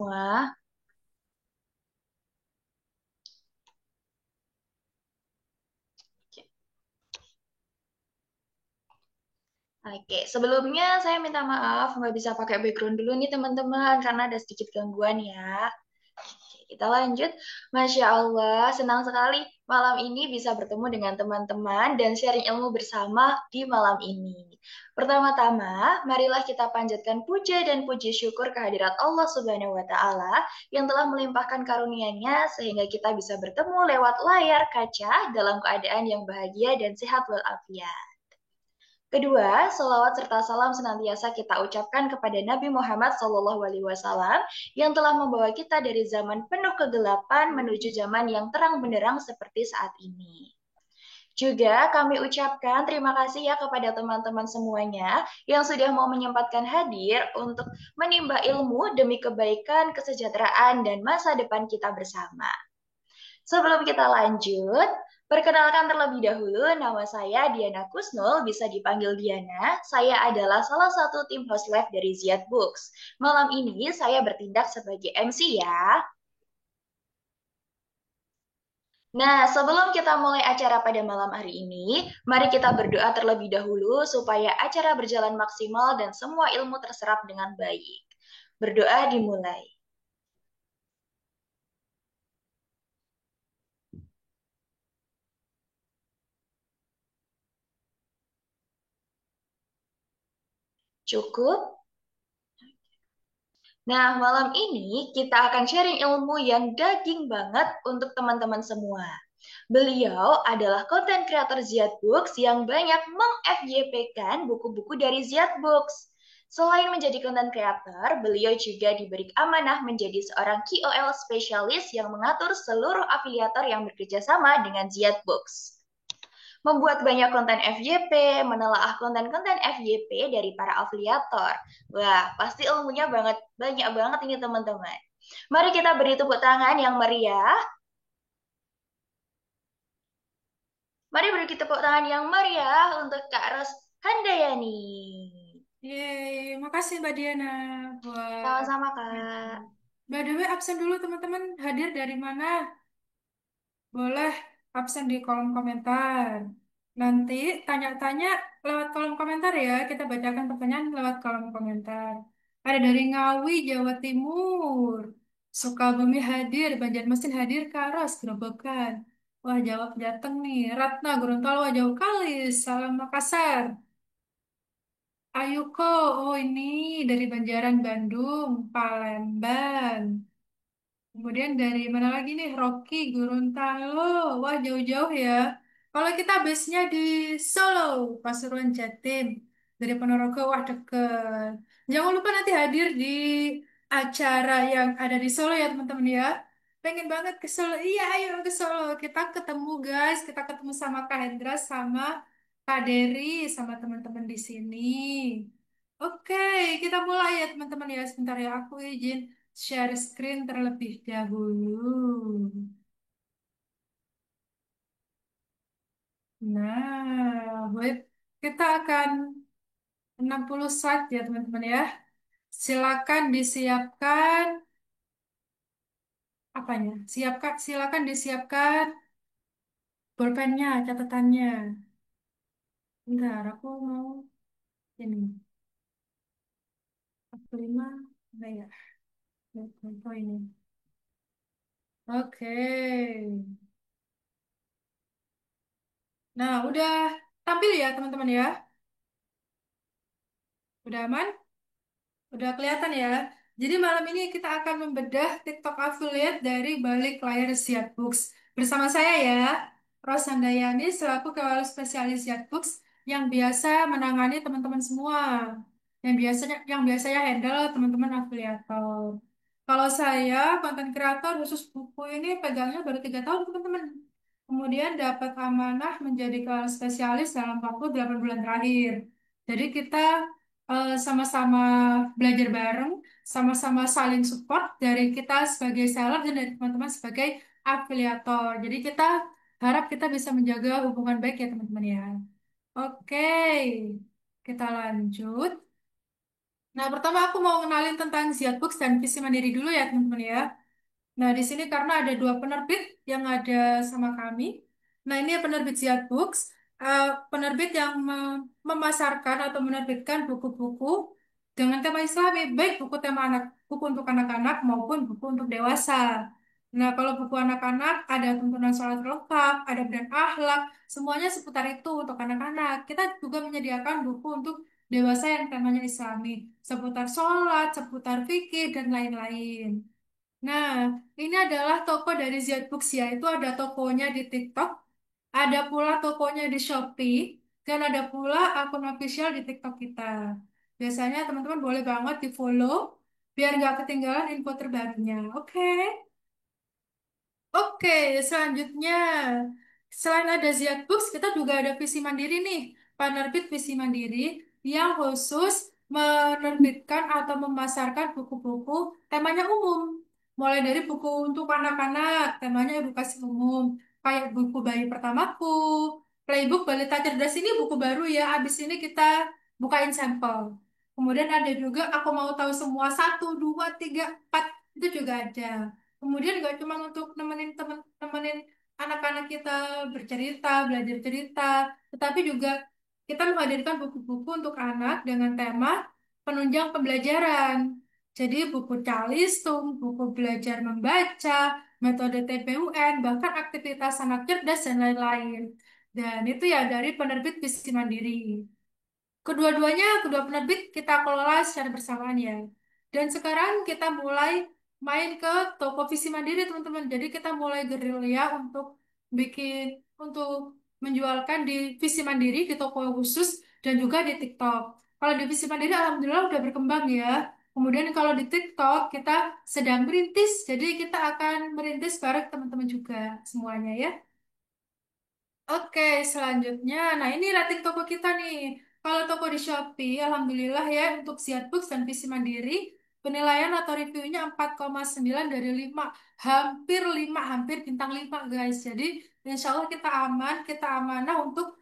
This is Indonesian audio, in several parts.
Wah, oke. Sebelumnya saya minta maaf nggak bisa pakai background dulu nih teman-teman karena ada sedikit gangguan ya. Oke, kita lanjut. Masya Allah, senang sekali malam ini bisa bertemu dengan teman-teman dan sharing ilmu bersama di malam ini. Pertama-tama, marilah kita panjatkan puja dan puji syukur kehadirat Allah Subhanahu wa Ta'ala yang telah melimpahkan karunia-Nya sehingga kita bisa bertemu lewat layar kaca dalam keadaan yang bahagia dan sehat walafiat. Kedua, selawat serta salam senantiasa kita ucapkan kepada Nabi Muhammad SAW yang telah membawa kita dari zaman penuh kegelapan menuju zaman yang terang benderang seperti saat ini. Juga kami ucapkan terima kasih ya kepada teman-teman semuanya yang sudah mau menyempatkan hadir untuk menimba ilmu demi kebaikan, kesejahteraan, dan masa depan kita bersama. Sebelum kita lanjut, perkenalkan terlebih dahulu, nama saya Diana Kusnul, bisa dipanggil Diana. Saya adalah salah satu tim host live dari Ziad Books. Malam ini saya bertindak sebagai MC ya. Nah, sebelum kita mulai acara pada malam hari ini, mari kita berdoa terlebih dahulu supaya acara berjalan maksimal dan semua ilmu terserap dengan baik. Berdoa dimulai. Cukup? Nah, malam ini kita akan sharing ilmu yang daging banget untuk teman-teman semua. Beliau adalah konten kreator Ziad Books yang banyak meng-FYP-kan buku-buku dari Ziad Books. Selain menjadi konten kreator, beliau juga diberi amanah menjadi seorang KOL spesialis yang mengatur seluruh afiliator yang bekerja sama dengan Ziad Books, membuat banyak konten FYP, menelaah konten-konten FYP dari para afiliator. Wah, pasti ilmunya banyak banget ini teman-teman. Mari kita beri tepuk tangan yang meriah. Mari beri tepuk tangan yang meriah untuk Kak Ros Handayani. Yeay, makasih Mbak Diana buat Sama-sama, Kak. By the way, absen dulu teman-teman. Hadir dari mana? Boleh absen di kolom komentar. Nanti tanya-tanya lewat kolom komentar ya. Kita bacakan pertanyaan lewat kolom komentar. Ada dari Ngawi, Jawa Timur. Sukabumi hadir, Banjarmasin hadir, Karas, Grobogan. Wah, jawab Jateng nih. Ratna, Gorontalo, wah, jauh kali. Salam Makassar. Ayuko, oh ini dari Banjaran, Bandung, Palembang. Kemudian dari mana lagi nih? Rocky, Gorontalo. Wah, jauh-jauh ya. Kalau kita base-nya di Solo, Pasuruan, Jatim. Dari Ponorogo, wah deket. Jangan lupa nanti hadir di acara yang ada di Solo ya, teman-teman ya. Pengen banget ke Solo. Iya, ayo ke Solo. Kita ketemu, guys. Kita ketemu sama Kak Hendra, sama Kak Dery, sama teman-teman di sini. Oke, kita mulai ya, teman-teman ya. Sebentar ya, aku izin share screen terlebih dahulu. Nah, web kita akan 60 slide ya teman-teman ya. Silakan disiapkan apanya? Silakan disiapkan pulpennya, catatannya. Bentar, aku mau ini. Aku lima, enggak ya? Oh ini. Oke. Nah, udah tampil ya teman-teman ya. Udah aman? Udah kelihatan ya. Jadi malam ini kita akan membedah TikTok affiliate dari balik layar Ziad Books. Bersama saya ya, Rosandayani selaku kepala spesialis Ziad Books yang biasa menangani teman-teman semua. Yang biasanya handle teman-teman afiliator. Kalau saya konten kreator khusus buku ini pegangnya baru 3 tahun teman-teman. Kemudian dapat amanah menjadi kepala spesialis dalam waktu 8 bulan terakhir. Jadi kita sama-sama belajar bareng, sama-sama saling support dari kita sebagai seller dan dari teman-teman sebagai afiliator. Jadi kita harap kita bisa menjaga hubungan baik ya teman-teman ya. Oke, kita lanjut. Nah, pertama aku mau kenalin tentang Ziad Books dan Visi Mandiri dulu ya, teman-teman ya. Nah, di sini karena ada dua penerbit yang ada sama kami. Nah, ini penerbit Ziad Books, penerbit yang memasarkan atau menerbitkan buku-buku dengan tema Islami, baik buku tema anak, buku untuk anak-anak maupun buku untuk dewasa. Nah, kalau buku anak-anak ada tuntunan sholat lengkap, ada brand akhlak, semuanya seputar itu untuk anak-anak. Kita juga menyediakan buku untuk dewasa yang temanya Islami, seputar sholat, seputar fikih, dan lain-lain. Nah, ini adalah toko dari Ziad Books ya. Itu ada tokonya di TikTok, ada pula tokonya di Shopee, dan ada pula akun official di TikTok kita. Biasanya teman-teman boleh banget di-follow biar nggak ketinggalan info terbarunya. Oke. Oke, selanjutnya, selain ada Ziad Books, kita juga ada Visi Mandiri nih, penerbit Visi Mandiri yang khusus menerbitkan atau memasarkan buku-buku temanya umum. Mulai dari buku untuk anak-anak, temanya edukasi umum, kayak buku bayi pertamaku, playbook balita cerdas ini buku baru ya, abis ini kita bukain sampel. Kemudian ada juga aku mau tahu semua, satu, dua, tiga, empat, itu juga ada. Kemudian gak cuma untuk nemenin temen, nemenin anak-anak kita bercerita, belajar cerita, tetapi juga kita menghadirkan buku-buku untuk anak dengan tema penunjang pembelajaran. Jadi buku calistung, buku belajar membaca, metode TPUN, bahkan aktivitas anak cerdas dan lain-lain. Dan itu ya dari penerbit Visi Mandiri. Kedua-duanya, kedua penerbit kita kelola secara bersamaan ya. Dan sekarang kita mulai main ke toko visi mandiri teman-teman. Jadi kita mulai gerilya untuk bikin, untuk menjualkan di visi mandiri, di toko khusus, dan juga di TikTok. Kalau di visi mandiri, alhamdulillah udah berkembang ya. Kemudian kalau di TikTok, kita sedang merintis. Jadi kita akan merintis bareng teman-teman juga semuanya ya. Oke, selanjutnya. Nah, ini rating toko kita nih. Kalau toko di Shopee, alhamdulillah ya, untuk Siat Books dan PC Mandiri, penilaian atau reviewnya 4,9 dari 5. Hampir 5, hampir bintang 5, guys. Jadi, insya Allah kita aman, kita amanah untuk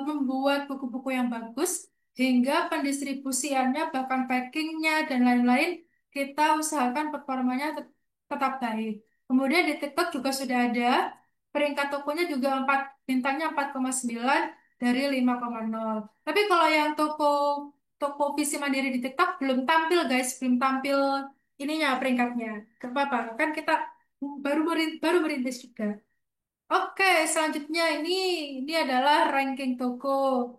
membuat buku-buku yang bagus, hingga pendistribusiannya, bahkan packingnya, dan lain-lain, kita usahakan performanya tetap baik. Kemudian di TikTok juga sudah ada. Peringkat tokonya juga 4, bintangnya 4,9 dari 5,0. Tapi kalau yang toko toko visi mandiri di TikTok belum tampil guys, belum tampil ininya peringkatnya. Gak apa-apa, kan kita baru merintis juga. Oke, selanjutnya ini adalah ranking toko.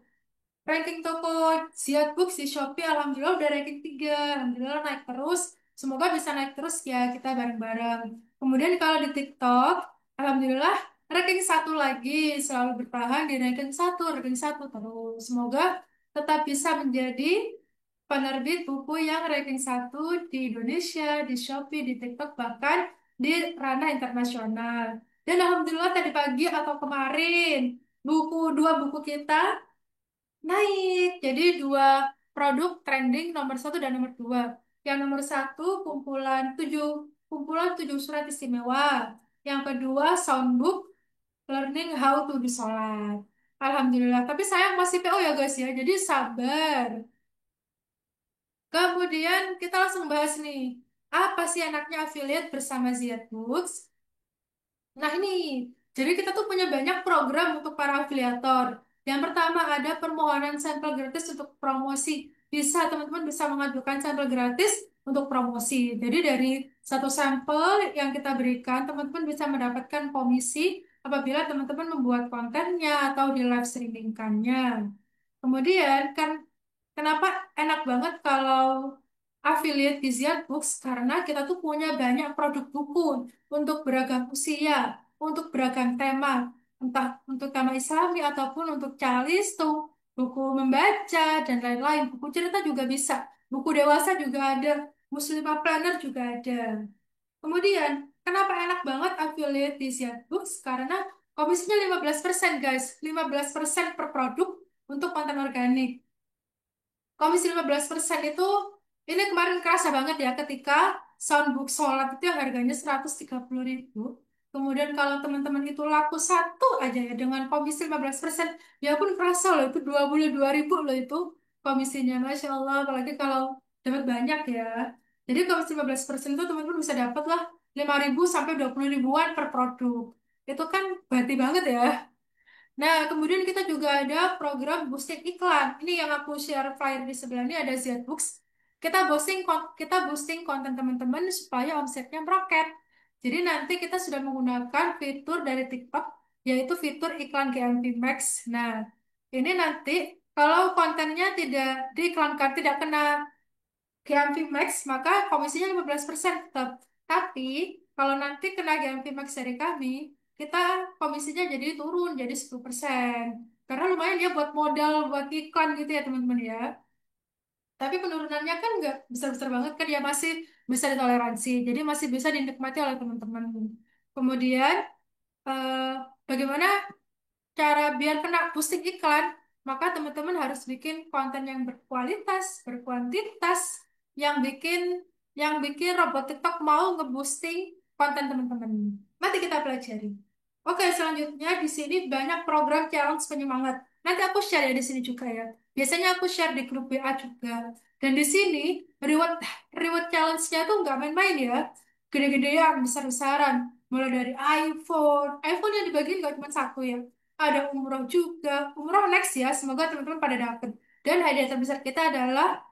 Ranking toko Ziad Books di Shopee, alhamdulillah udah ranking 3. Alhamdulillah naik terus. Semoga bisa naik terus ya, kita bareng-bareng. Kemudian kalau di TikTok, alhamdulillah ranking 1 lagi, selalu bertahan di ranking 1 terus. Semoga tetap bisa menjadi penerbit buku yang ranking 1 di Indonesia, di Shopee, di TikTok, bahkan di ranah internasional. Dan alhamdulillah tadi pagi atau kemarin, dua buku kita naik. Jadi dua produk trending nomor 1 dan nomor 2. Yang nomor 1 kumpulan 7 surat istimewa. Yang kedua soundbook learning how to do sholat. Alhamdulillah. Tapi sayang masih PO ya guys ya. Jadi sabar. Kemudian kita langsung bahas nih. Apa sih enaknya affiliate bersama Ziad Books? Nah ini, jadi kita tuh punya banyak program untuk para afiliator. Yang pertama ada permohonan sampel gratis untuk promosi. Teman-teman bisa mengajukan sampel gratis untuk promosi. Jadi dari satu sampel yang kita berikan, teman-teman bisa mendapatkan komisi apabila teman-teman membuat kontennya atau di live streamingkannya. Kemudian kan kenapa enak banget kalau affiliate di Ziad Books? Karena kita tuh punya banyak produk buku untuk beragam usia, untuk beragam tema, entah untuk tema Islami ataupun untuk calistung, buku membaca, dan lain-lain. Buku cerita juga bisa, buku dewasa juga ada, Muslimah Planner juga ada. Kemudian, kenapa enak banget affiliate di Ziad Books? Karena komisinya 15% guys, 15% per produk untuk konten organik. Komisi 15% itu ini kemarin kerasa banget ya ketika soundbook sholat itu yang harganya 130.000. Kemudian kalau teman-teman itu laku satu aja ya dengan komisi 15%, ya pun kerasa loh itu 22.000 loh itu komisinya. Masya Allah. Apalagi kalau dapat banyak ya. Jadi kalau 15% itu teman-teman bisa dapat lah 5.000 sampai 20 ribuan per produk. Itu kan berarti banget ya. Nah, kemudian kita juga ada program boosting iklan. Ini yang aku share flyer di sebelah ini ada Zbooks. Kita boosting konten teman-teman supaya omsetnya meroket. Jadi nanti kita sudah menggunakan fitur dari TikTok, yaitu fitur iklan GMV Max. Nah, ini nanti kalau kontennya tidak diiklankan, tidak kena GMV Max, maka komisinya 15% tetap. Tapi kalau nanti kena GMV Max dari kami, kita komisinya jadi turun jadi 10%. Karena lumayan ya buat modal buat iklan gitu ya teman-teman ya. Tapi penurunannya kan nggak besar-besar banget kan ya, masih bisa ditoleransi. Jadi masih bisa dinikmati oleh teman-teman. Kemudian eh, bagaimana cara biar kena boosting iklan, maka teman-teman harus bikin konten yang berkualitas, berkuantitas, yang bikin robot TikTok mau ngeboosting konten teman-teman. Mari kita pelajari. Oke, selanjutnya di sini banyak program challenge penyemangat. Nanti aku share ya di sini juga ya. Biasanya aku share di grup WA juga. Dan di sini reward reward challenge-nya tuh nggak main-main ya. Gede-gedean, besar-besaran. Mulai dari iPhone yang dibagiin nggak cuma satu ya, ada umroh juga. Umroh next ya, semoga teman-teman pada dapet. Dan hadiah terbesar kita adalah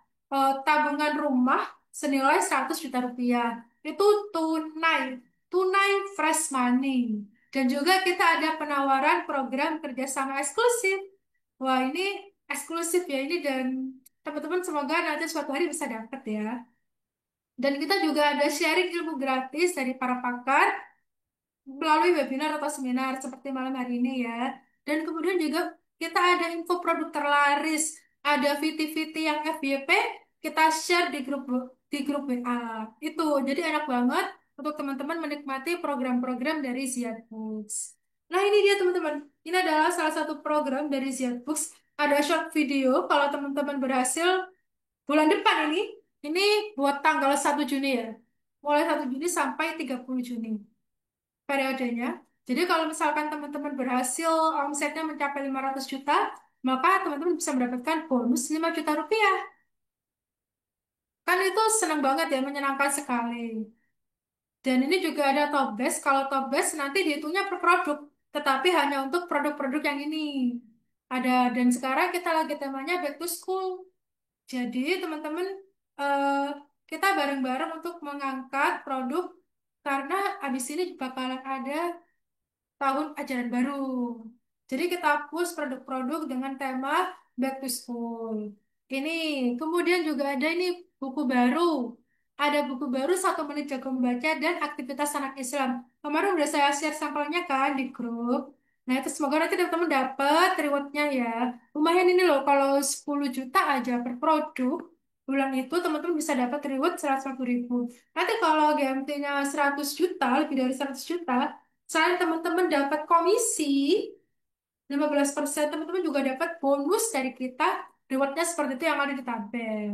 tabungan rumah senilai 100 juta rupiah. Itu tunai, tunai fresh money. Dan juga kita ada penawaran program kerjasama eksklusif. Wah, ini eksklusif ya ini, dan teman-teman semoga nanti suatu hari bisa dapat ya. Dan kita juga ada sharing ilmu gratis dari para pakar melalui webinar atau seminar seperti malam hari ini ya. Dan kemudian juga kita ada info produk terlaris, ada VT-VT yang FYP, kita share di grup WA. Itu jadi enak banget untuk teman-teman menikmati program-program dari Ziad Books. Nah, ini dia teman-teman. Ini adalah salah satu program dari Ziad Books. Ada short video kalau teman-teman berhasil bulan depan ini buat tanggal 1 Juni ya. Mulai 1 Juni sampai 30 Juni periodenya. Jadi kalau misalkan teman-teman berhasil omsetnya mencapai 500 juta, maka teman-teman bisa mendapatkan bonus 5 juta rupiah. Kan itu senang banget ya, menyenangkan sekali. Dan ini juga ada Topbest. Kalau Topbest nanti dihitungnya per produk, tetapi hanya untuk produk-produk yang ini. Ada, dan sekarang kita lagi temanya back to school. Jadi teman-teman, eh, kita bareng-bareng untuk mengangkat produk karena abis ini bakalan ada tahun ajaran baru. Jadi kita push produk-produk dengan tema back to school. Ini, kemudian juga ada ini buku baru. Ada buku baru 1 menit jago membaca dan aktivitas anak Islam. Kemarin udah saya share sampelnya kan di grup. Nah itu semoga nanti teman-teman dapat rewardnya ya. Lumayan ini loh, kalau 10 juta aja per produk, bulan itu teman-teman bisa dapat reward 150 ribu. Nanti kalau GMT-nya 100 juta, lebih dari 100 juta, selain teman-teman dapat komisi 15%, teman-teman juga dapat bonus dari kita. Rewardnya seperti itu yang ada di tabel.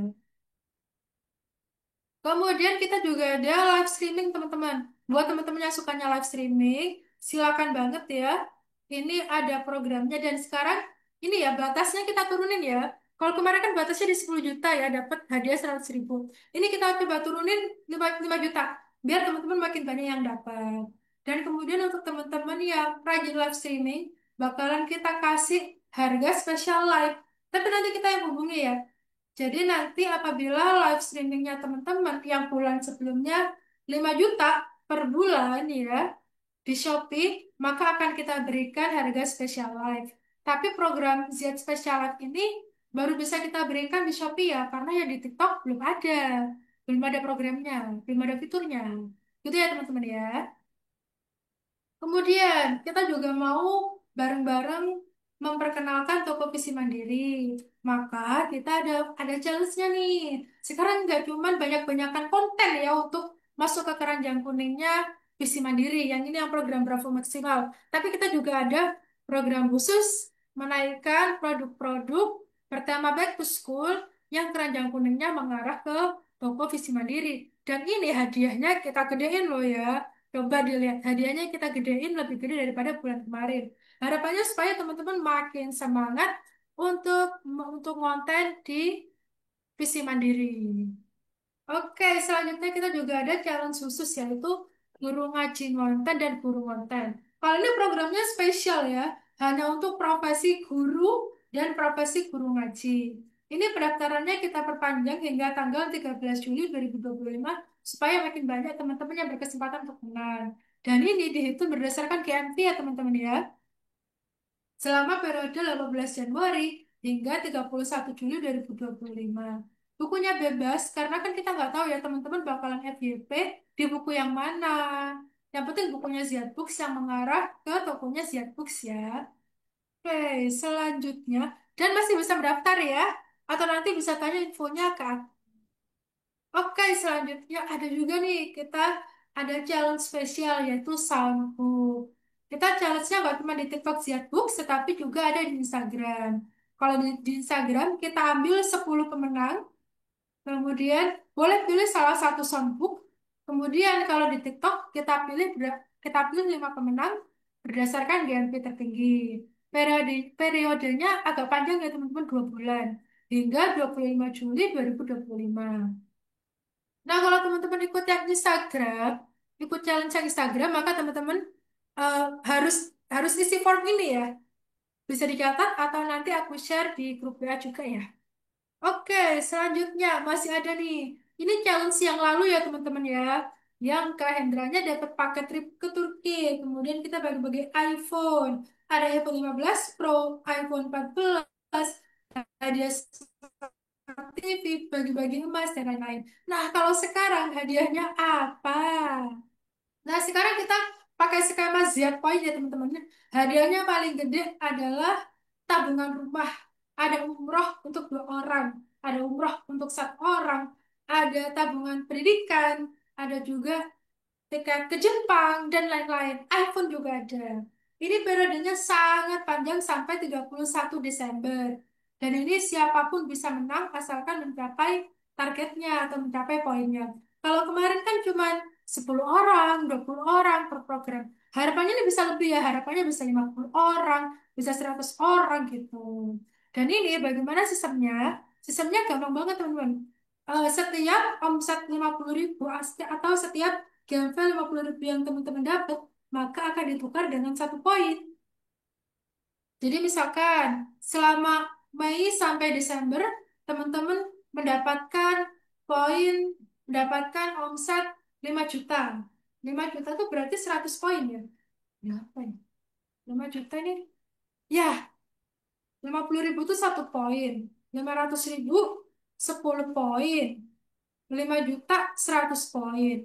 Kemudian kita juga ada live streaming teman-teman. Buat teman-teman yang sukanya live streaming, silakan banget ya. Ini ada programnya dan sekarang ini ya batasnya kita turunin ya. Kalau kemarin kan batasnya di 10 juta ya, dapat hadiah 100 ribu. Ini kita coba turunin 5 juta, biar teman-teman makin banyak yang dapat. Dan kemudian untuk teman-teman yang rajin live streaming, bakalan kita kasih harga spesial live. Tapi nanti kita yang hubungi ya. Jadi nanti apabila live streamingnya teman-teman yang bulan sebelumnya 5 juta per bulan ya di Shopee, maka akan kita berikan harga spesial live. Tapi program Z Special Live ini baru bisa kita berikan di Shopee ya, karena yang di TikTok belum ada. Belum ada programnya, belum ada fiturnya. Gitu ya teman-teman ya. Kemudian kita juga mau bareng-bareng memperkenalkan toko PC Mandiri. Maka kita ada challenge-nya nih. Sekarang nggak cuman banyak-banyakan konten ya untuk masuk ke keranjang kuningnya PC Mandiri. Yang ini yang program Bravo Maksimal. Tapi kita juga ada program khusus menaikkan produk-produk pertama back to school yang keranjang kuningnya mengarah ke toko PC Mandiri. Dan ini hadiahnya kita gedein loh ya. Coba dilihat, hadiahnya kita gedein lebih gede daripada bulan kemarin. Harapannya supaya teman-teman makin semangat untuk ngonten di PC Mandiri. Oke, selanjutnya kita juga ada challenge khusus yaitu guru ngaji ngonten dan guru ngonten. Kalau ini programnya spesial ya, hanya untuk profesi guru dan profesi guru ngaji. Ini pendaftarannya kita perpanjang hingga tanggal 13 Juli 2025 supaya makin banyak teman-teman yang berkesempatan untuk menang. Dan ini dihitung berdasarkan GMT ya teman-teman ya. Selama periode 18 Januari hingga 31 Juli 2025. Bukunya bebas karena kan kita nggak tahu ya teman-teman bakalan FYP di buku yang mana. Yang penting bukunya Ziad Books yang mengarah ke tokonya Ziad Books ya. Oke, selanjutnya dan masih bisa mendaftar ya. Atau nanti bisa tanya infonya ke aku. Oke, selanjutnya ada juga nih kita ada challenge spesial yaitu soundbook. Kita challenge-nya nggak cuma di TikTok Ziad Books, tetapi juga ada di Instagram. Kalau di Instagram kita ambil 10 pemenang, kemudian boleh pilih salah satu soundbook. Kemudian kalau di TikTok kita pilih 5 pemenang berdasarkan GMP tertinggi. Periodenya agak panjang ya teman-teman 2 bulan hingga 25 Juli 2025. Nah, kalau teman-teman ikut yang Instagram, ikut challenge yang Instagram, maka teman-teman eh, harus harus isi form ini ya. Bisa dicatat atau nanti aku share di grup WA juga ya. Oke, selanjutnya masih ada nih. Ini challenge yang lalu ya teman-teman ya. Yang Kak Hendranya dapat paket trip ke Turki. Kemudian kita bagi-bagi iPhone. Ada iPhone 15 Pro, iPhone 14, hadiah TV, bagi-bagi emas, dan lain-lain. Nah, kalau sekarang hadiahnya apa? Nah, sekarang kita pakai skema Z Point ya teman-teman. Hadiahnya paling gede adalah tabungan rumah. Ada umroh untuk 2 orang, ada umroh untuk 1 orang, ada tabungan pendidikan, ada juga tiket ke Jepang, dan lain-lain. iPhone juga ada. Ini periodenya sangat panjang sampai 31 Desember. Dan ini siapapun bisa menang asalkan mencapai targetnya atau mencapai poinnya. Kalau kemarin kan cuma 10 orang, 20 orang per program. Harapannya ini bisa lebih ya, harapannya bisa 50 orang, bisa 100 orang gitu. Dan ini bagaimana sistemnya? Sistemnya gampang banget teman-teman. Setiap omset 50.000 atau setiap GMV 50.000 yang teman-teman dapat, maka akan ditukar dengan 1 poin. Jadi misalkan selama Mei sampai Desember, teman-teman mendapatkan poin, mendapatkan omset 5 juta. 5 juta itu berarti 100 poin ya. Berapa ya? 5 juta ini. Ya, 50.000 itu 1 poin. 500.000, 10 poin. 5 juta 100 poin.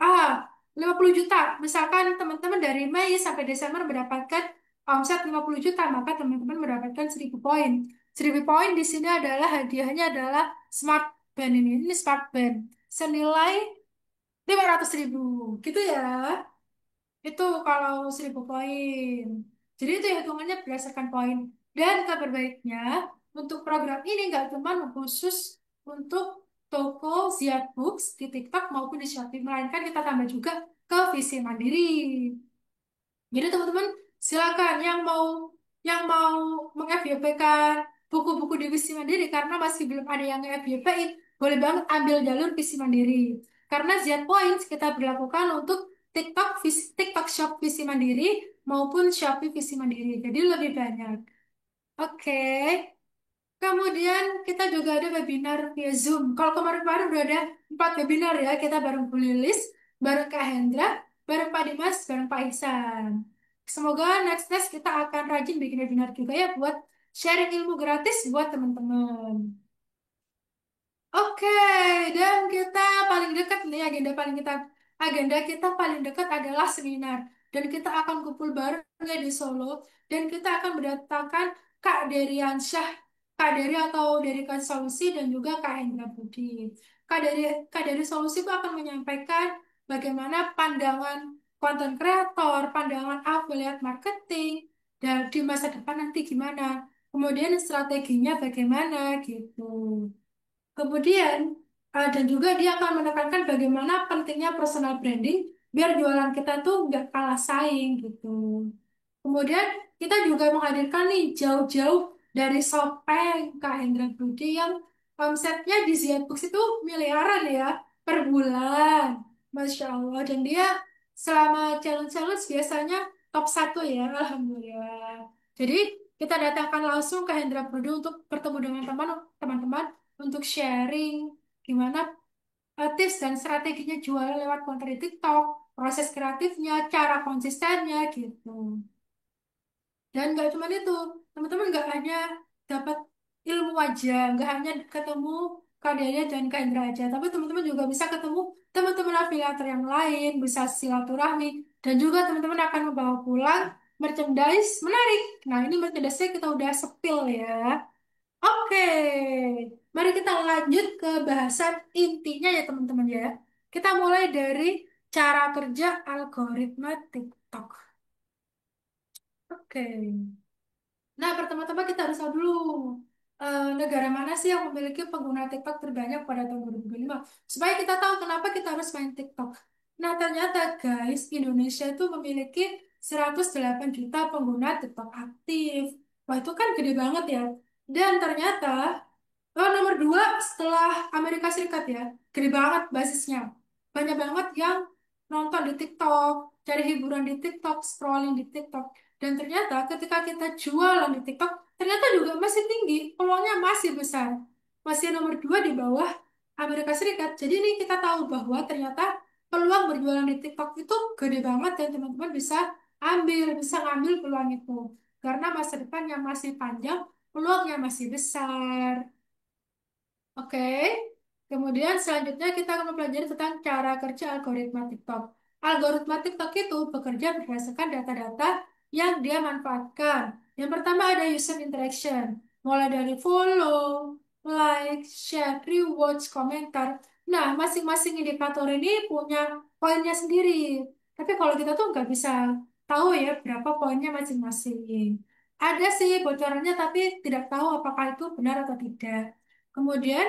50 juta. Misalkan teman-teman dari Mei sampai Desember mendapatkan omset 50 juta, maka teman-teman mendapatkan 1.000 poin. 1.000 poin di sini adalah hadiahnya adalah smart band ini. Ini smart band. Senilai 500.000. Gitu ya. Itu kalau 1.000 poin. Jadi itu hitungannya berdasarkan poin. Dan kabar baiknya, untuk program ini nggak cuma khusus untuk toko Ziad Books di TikTok maupun di Shopee, melainkan kita tambah juga ke Visi Mandiri. Jadi teman-teman silakan yang mau meng-FYP-kan buku-buku di Visi Mandiri karena masih belum ada yang nge-FYP-in, boleh banget ambil jalur Visi Mandiri. Karena Z Points kita berlakukan untuk TikTok Shop Visi Mandiri maupun Shopee Visi Mandiri. Jadi lebih banyak. Oke. Kemudian kita juga ada webinar via Zoom. Kalau kemarin-kemarin udah ada 4 webinar ya, kita bareng Bu Lilis, bareng Kak Hendra, bareng Pak Dimas, bareng Pak Ihsan. Semoga next kita akan rajin bikin webinar juga ya buat sharing ilmu gratis buat teman-teman. Oke, dan kita paling dekat nih agenda kita paling dekat adalah seminar dan kita akan kumpul bareng ya di Solo dan kita akan mendatangkan Kak Deriansyah, Kak Deri atau Dari Solusi dan juga Kak Hendra Budi. Kak Dari Kak Dari Solusi itu akan menyampaikan bagaimana pandangan konten kreator, pandangan affiliate marketing dan di masa depan nanti gimana, kemudian strateginya bagaimana gitu. Kemudian, dan juga dia akan menekankan bagaimana pentingnya personal branding biar jualan kita tuh nggak kalah saing gitu. Kemudian kita juga menghadirkan nih jauh-jauh dari Shopee Kak Hendra Budi yang omsetnya di Ziad Books itu miliaran ya. per bulan. Masya Allah. Dan dia selama challenge-challenge biasanya top satu ya, Alhamdulillah. Jadi kita datangkan langsung ke Hendra Prodi untuk bertemu dengan teman-teman untuk sharing gimana tips dan strateginya jualan lewat konten di TikTok, proses kreatifnya, cara konsistennya gitu. Dan nggak cuma itu, teman-teman nggak hanya dapat ilmu aja, nggak hanya ketemu Kak Dede dan Kak Indra aja, tapi teman-teman juga bisa ketemu teman-teman afiliator yang lain, bisa silaturahmi, dan juga teman-teman akan membawa pulang merchandise menarik. Nah, ini merchandise kita udah sepil ya. Oke, mari kita lanjut ke bahasan intinya ya teman-teman ya. Kita mulai dari cara kerja algoritma TikTok. Oke. Nah, pertama-tama kita harus tahu dulu negara mana sih yang memiliki pengguna TikTok terbanyak pada tahun 2005. Supaya kita tahu kenapa kita harus main TikTok. Nah, ternyata guys, Indonesia itu memiliki 108 juta pengguna TikTok aktif. Wah, itu kan gede banget ya. Dan ternyata nomor dua setelah Amerika Serikat ya, gede banget basisnya. Banyak banget yang nonton di TikTok, cari hiburan di TikTok, scrolling di TikTok. Dan ternyata ketika kita jualan di TikTok, ternyata juga masih tinggi, peluangnya masih besar. Masih nomor dua di bawah Amerika Serikat. Jadi ini kita tahu bahwa ternyata peluang berjualan di TikTok itu gede banget dan teman-teman bisa ngambil peluang itu. Karena masa depan yang masih panjang, peluangnya masih besar. Oke, kemudian selanjutnya kita akan mempelajari tentang cara kerja algoritma TikTok. Algoritma TikTok itu bekerja berdasarkan data-data yang dia manfaatkan. Yang pertama ada user interaction, mulai dari follow, like, share, rewards, komentar. Nah, masing-masing indikator ini punya poinnya sendiri. Tapi kalau kita tuh nggak bisa tahu ya berapa poinnya masing-masing. Ada sih bocorannya, tapi tidak tahu apakah itu benar atau tidak. Kemudian,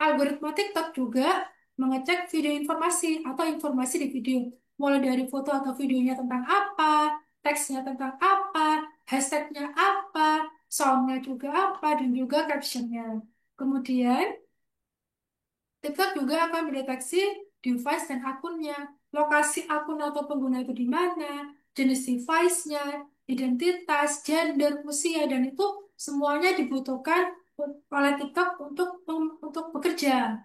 algoritma TikTok juga mengecek video informasi atau informasi di video. Mulai dari foto atau videonya tentang apa, teksnya tentang apa, hashtagnya apa, songnya juga apa, dan juga captionnya. Kemudian, TikTok juga akan mendeteksi device dan akunnya, lokasi akun atau pengguna itu di mana, jenis device-nya, identitas, gender, usia, dan itu semuanya dibutuhkan oleh TikTok untuk bekerja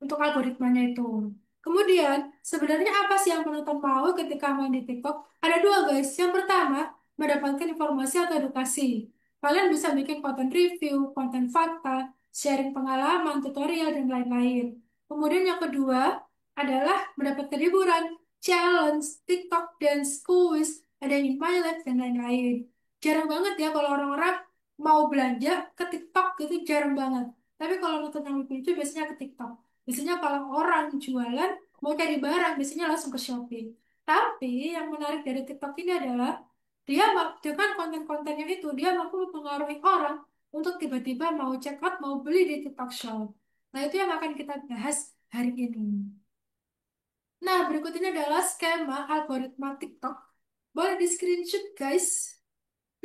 untuk algoritmanya itu. Kemudian, sebenarnya apa sih yang penonton mau ketika main di TikTok? Ada dua guys. Yang pertama, mendapatkan informasi atau edukasi. Kalian bisa bikin konten review, konten fakta, sharing pengalaman, tutorial, dan lain-lain. Kemudian yang kedua adalah mendapatkan hiburan, challenge, TikTok, dance, quiz, ada in my life, dan lain-lain. Jarang banget ya kalau orang-orang mau belanja ke TikTok gitu, jarang banget. Tapi kalau nonton yang lucu biasanya ke TikTok. Biasanya kalau orang jualan mau cari barang, biasanya langsung ke Shopee. Tapi yang menarik dari TikTok ini adalah dengan konten-kontennya itu dia mampu mempengaruhi orang untuk tiba-tiba mau check out, mau beli di TikTok Shop. Nah, itu yang akan kita bahas hari ini. Nah, berikut ini adalah skema algoritma TikTok. Boleh di screenshot, guys.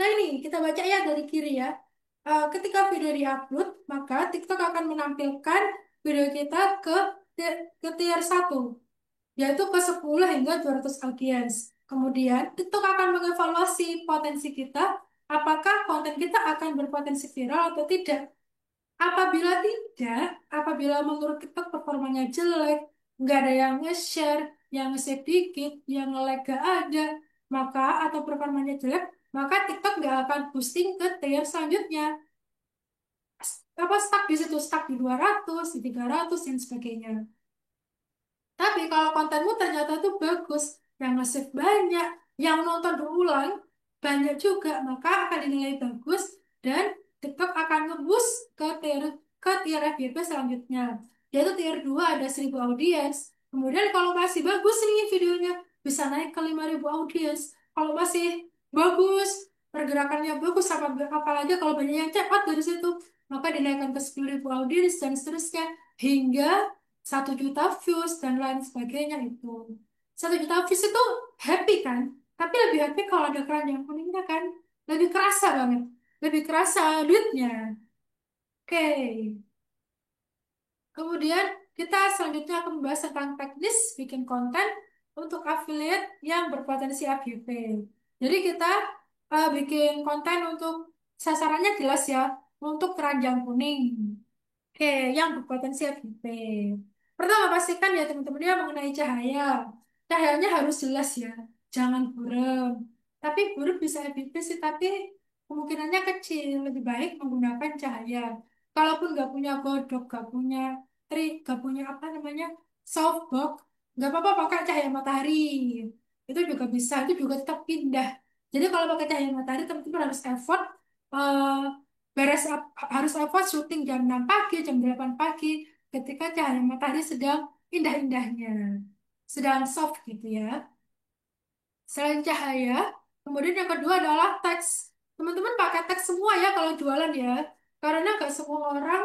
Nah, ini kita baca ya dari kiri ya. Ketika video diupload, maka TikTok akan menampilkan video kita ke tier satu, yaitu ke 10 hingga 200 audiens. Kemudian, TikTok akan mengevaluasi potensi kita, apakah konten kita akan berpotensi viral atau tidak. Apabila menurut TikTok performanya jelek, nggak ada yang nge-share, yang nge-save dikit, yang nge-like nggak ada, atau performanya jelek, maka TikTok nggak akan boosting ke tier selanjutnya. Stuck di situ, stuck di 200, di 300, dan sebagainya. Tapi kalau kontenmu ternyata tuh bagus, yang nge-save banyak, yang nonton berulang banyak juga, maka akan dinilai bagus dan TikTok akan nge-boost ke tier FYP selanjutnya. Yaitu tier 2 ada 1.000 audiens. Kemudian kalau masih bagus nih videonya, bisa naik ke 5.000 audiens. Kalau masih bagus, pergerakannya bagus, apalagi kalau banyak yang check out dari situ, maka dinaikkan ke 10.000 audiens dan seterusnya hingga 1 juta views dan lain sebagainya itu. 1 juta views itu happy kan? Tapi lebih happy kalau ada keranjang kuningnya kan? Lebih kerasa banget. Lebih kerasa duitnya. Oke. Kemudian kita selanjutnya akan membahas tentang teknis bikin konten untuk affiliate yang berpotensi FYP. Jadi kita bikin konten untuk sasarannya jelas ya, untuk keranjang kuning. Oke, yang berpotensi FYP. Pertama pastikan ya teman-teman ya mengenai cahaya. Cahayanya harus jelas ya, jangan buram. Tapi buram bisa FYP sih, tapi kemungkinannya kecil. Lebih baik menggunakan cahaya. Kalaupun nggak punya godok, nggak punya trik, nggak punya apa namanya softbox, nggak apa-apa pakai cahaya matahari. Itu juga bisa, itu juga tetap indah. Jadi kalau pakai cahaya matahari teman-teman harus effort eh, harus effort syuting jam 6 pagi, jam 8 pagi ketika cahaya matahari sedang indah-indahnya, sedang soft gitu ya. Selain cahaya, kemudian yang kedua adalah teks. Teman-teman pakai teks semua ya kalau jualan ya, karena nggak semua orang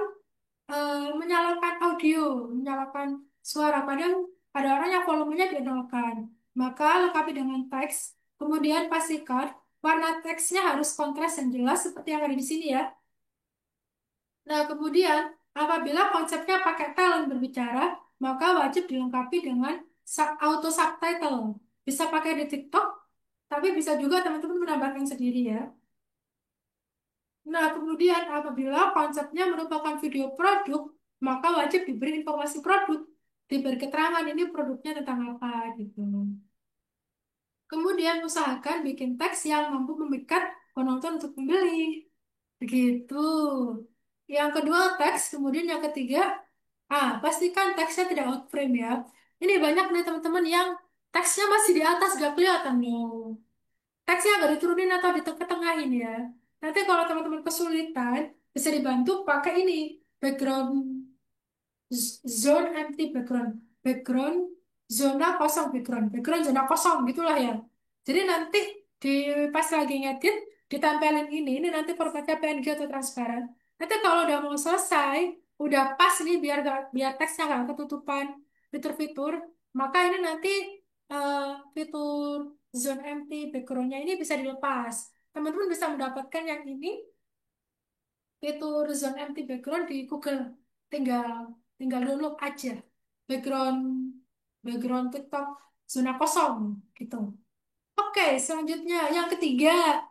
menyalakan audio, menyalakan suara. Kadang ada orang yang volumenya dinolkan. Maka lengkapi dengan teks. Kemudian pastikan warna teksnya harus kontras dan jelas seperti yang ada di sini ya. Nah, kemudian apabila konsepnya pakai talent berbicara, maka wajib dilengkapi dengan auto subtitle. Bisa pakai di TikTok, tapi bisa juga teman-teman menambahkan sendiri ya. Nah, kemudian apabila konsepnya merupakan video produk, maka wajib diberi informasi produk, diberi keterangan ini produknya tentang apa gitu. Kemudian usahakan bikin teks yang mampu memikat penonton untuk membeli. Begitu. Yang kedua teks, kemudian yang ketiga, pastikan teksnya tidak out frame ya. Ini banyak nih teman-teman yang teksnya masih di atas gak kelihatan loh. Teksnya agak diturunin atau ditengahin ya. Nanti kalau teman-teman kesulitan, bisa dibantu pakai ini, background zone empty background, background zona kosong background zona kosong gitulah ya. Jadi nanti di pas lagi ngedit ditempelin ini nanti formatnya PNG atau transparan. Nanti kalau udah mau selesai, udah pas nih biar teksnya nggak ketutupan fitur-fitur, maka ini nanti eh, fitur zone empty backgroundnya ini bisa dilepas. Teman-teman bisa mendapatkan yang ini fitur zone empty background di Google. Tinggal tinggal download aja background background TikTok zona kosong gitu. Oke, selanjutnya yang ketiga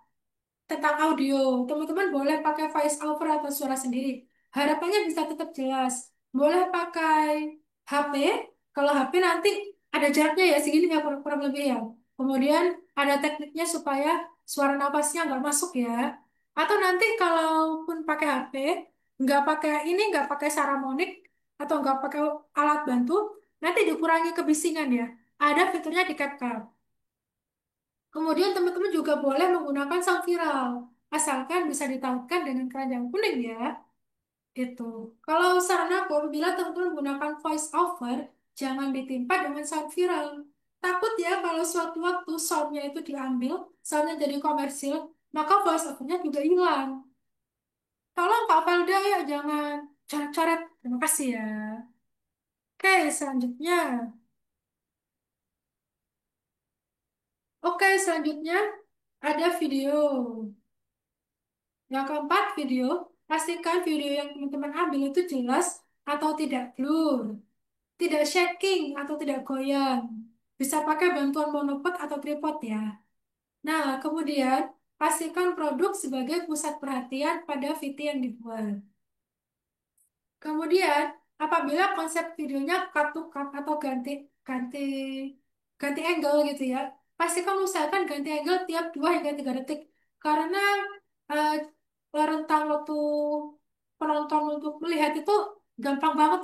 tentang audio. Teman-teman boleh pakai voice over atau suara sendiri. Harapannya bisa tetap jelas. Boleh pakai HP. Kalau HP nanti ada jaraknya ya segini ya kurang lebih ya. Kemudian ada tekniknya supaya suara napasnya nggak masuk ya. Atau nanti kalaupun pakai HP, nggak pakai ini, nggak pakai saramonic atau nggak pakai alat bantu, nanti dikurangi kebisingan ya. Ada fiturnya di CapCut. Kemudian teman-teman juga boleh menggunakan sound viral, asalkan bisa ditautkan dengan keranjang kuning ya. Itu. Kalau saran aku, apabila teman-teman menggunakan voice over, jangan ditimpa dengan sound viral. Takut ya kalau suatu waktu soundnya itu diambil, soundnya jadi komersil, maka voice overnya juga hilang. Tolong Kak Felda ya, jangan coret-coret. Terima kasih ya. Oke, selanjutnya. Oke, selanjutnya ada video. Yang keempat, video. Pastikan video yang teman-teman ambil itu jelas atau tidak blur, tidak shaking atau tidak goyang. Bisa pakai bantuan monopod atau tripod ya. Nah, kemudian pastikan produk sebagai pusat perhatian pada video yang dibuat. Kemudian, apabila konsep videonya cut to cut atau ganti ganti angle gitu ya, pastikan usahakan ganti angle tiap 2 hingga 3 detik karena eh, rentang waktu penonton untuk melihat itu gampang banget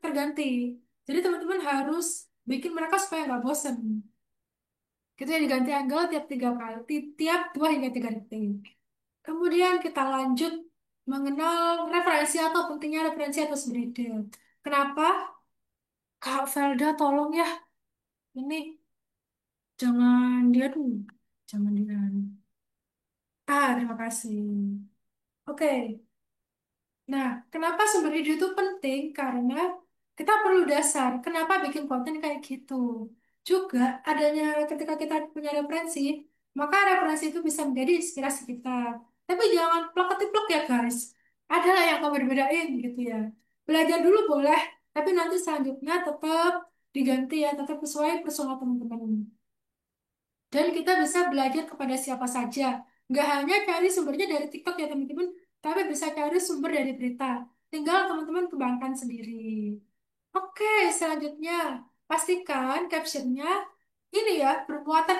terganti. Jadi teman-teman harus bikin mereka supaya nggak bosen. Gitu ya diganti angle tiap 3 kali, tiap 2 hingga 3 detik. Kemudian kita lanjut mengenal referensi atau pentingnya referensi atau sumber. Kenapa? Kak Felda tolong ya, ini jangan dia dulu, jangan dia. Terima kasih. Oke, nah kenapa sumber ide itu penting? Karena kita perlu dasar. Kenapa bikin konten kayak gitu? Juga adanya ketika kita punya referensi, maka referensi itu bisa menjadi inspirasi kita. Tapi jangan plak-ketiplek ya guys. Ada lah yang kamu bedain gitu ya. Belajar dulu boleh, Tapi nanti selanjutnya tetap diganti ya, tetap sesuai personal teman-teman. Dan kita bisa belajar kepada siapa saja. Nggak hanya cari sumbernya dari TikTok ya teman-teman, tapi bisa cari sumber dari berita. Tinggal teman-teman kembangkan sendiri. Oke, selanjutnya pastikan captionnya ini ya bermuatan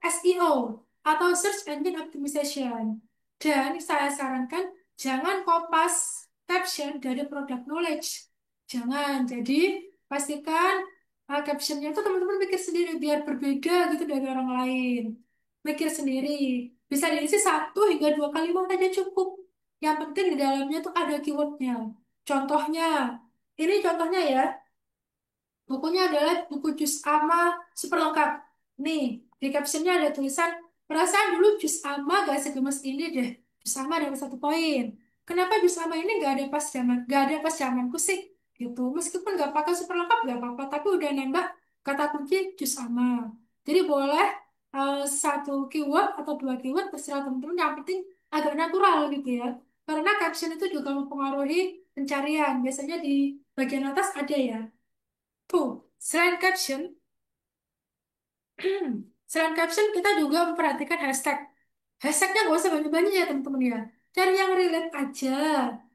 SEO atau Search Engine Optimization. Dan saya sarankan jangan kopas caption dari product knowledge. Jangan. Jadi pastikan captionnya itu teman-teman mikir sendiri biar berbeda gitu dari orang lain. Mikir sendiri. Bisa diisi 1 hingga 2 kalimat aja cukup. Yang penting di dalamnya tuh ada keywordnya. Contohnya, ini contohnya ya. Bukunya adalah buku Jus Ama super lengkap. Nih, di captionnya ada tulisan, perasaan dulu Jus Ama gak segemes ini deh. Jus Ama dapat 1 poin. Kenapa Jus Ama ini gak ada pas zamanku sih? Gitu. Meskipun gak pakai super lengkap gak apa-apa, tapi udah nembak kata kunci Jus Ama. Jadi boleh 1 keyword atau 2 keyword terserah teman-teman. Yang penting agak natural gitu ya. Karena caption itu juga mempengaruhi pencarian. Biasanya di bagian atas ada ya. Tuh, selain caption kita juga memperhatikan hashtag. Hashtagnya nggak usah banyak-banyak ya teman-teman ya. Cari yang relate aja.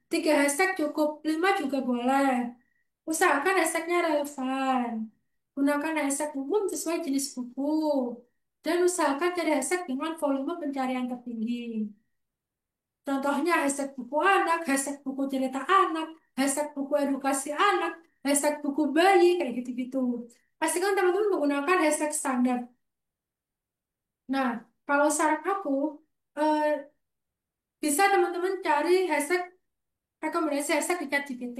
3 hashtag cukup, 5 juga boleh. Usahakan hashtagnya relevan. Gunakan hashtag umum sesuai jenis buku. Dan usahakan cari hashtag dengan volume pencarian tertinggi. Contohnya hashtag buku anak, hashtag buku cerita anak, hashtag buku edukasi anak, hashtag buku bayi, kayak gitu-gitu. Pastikan teman-teman menggunakan hashtag standar. Nah, kalau saran aku, eh, bisa teman-teman cari hashtag rekomendasi hashtag di ChatGPT.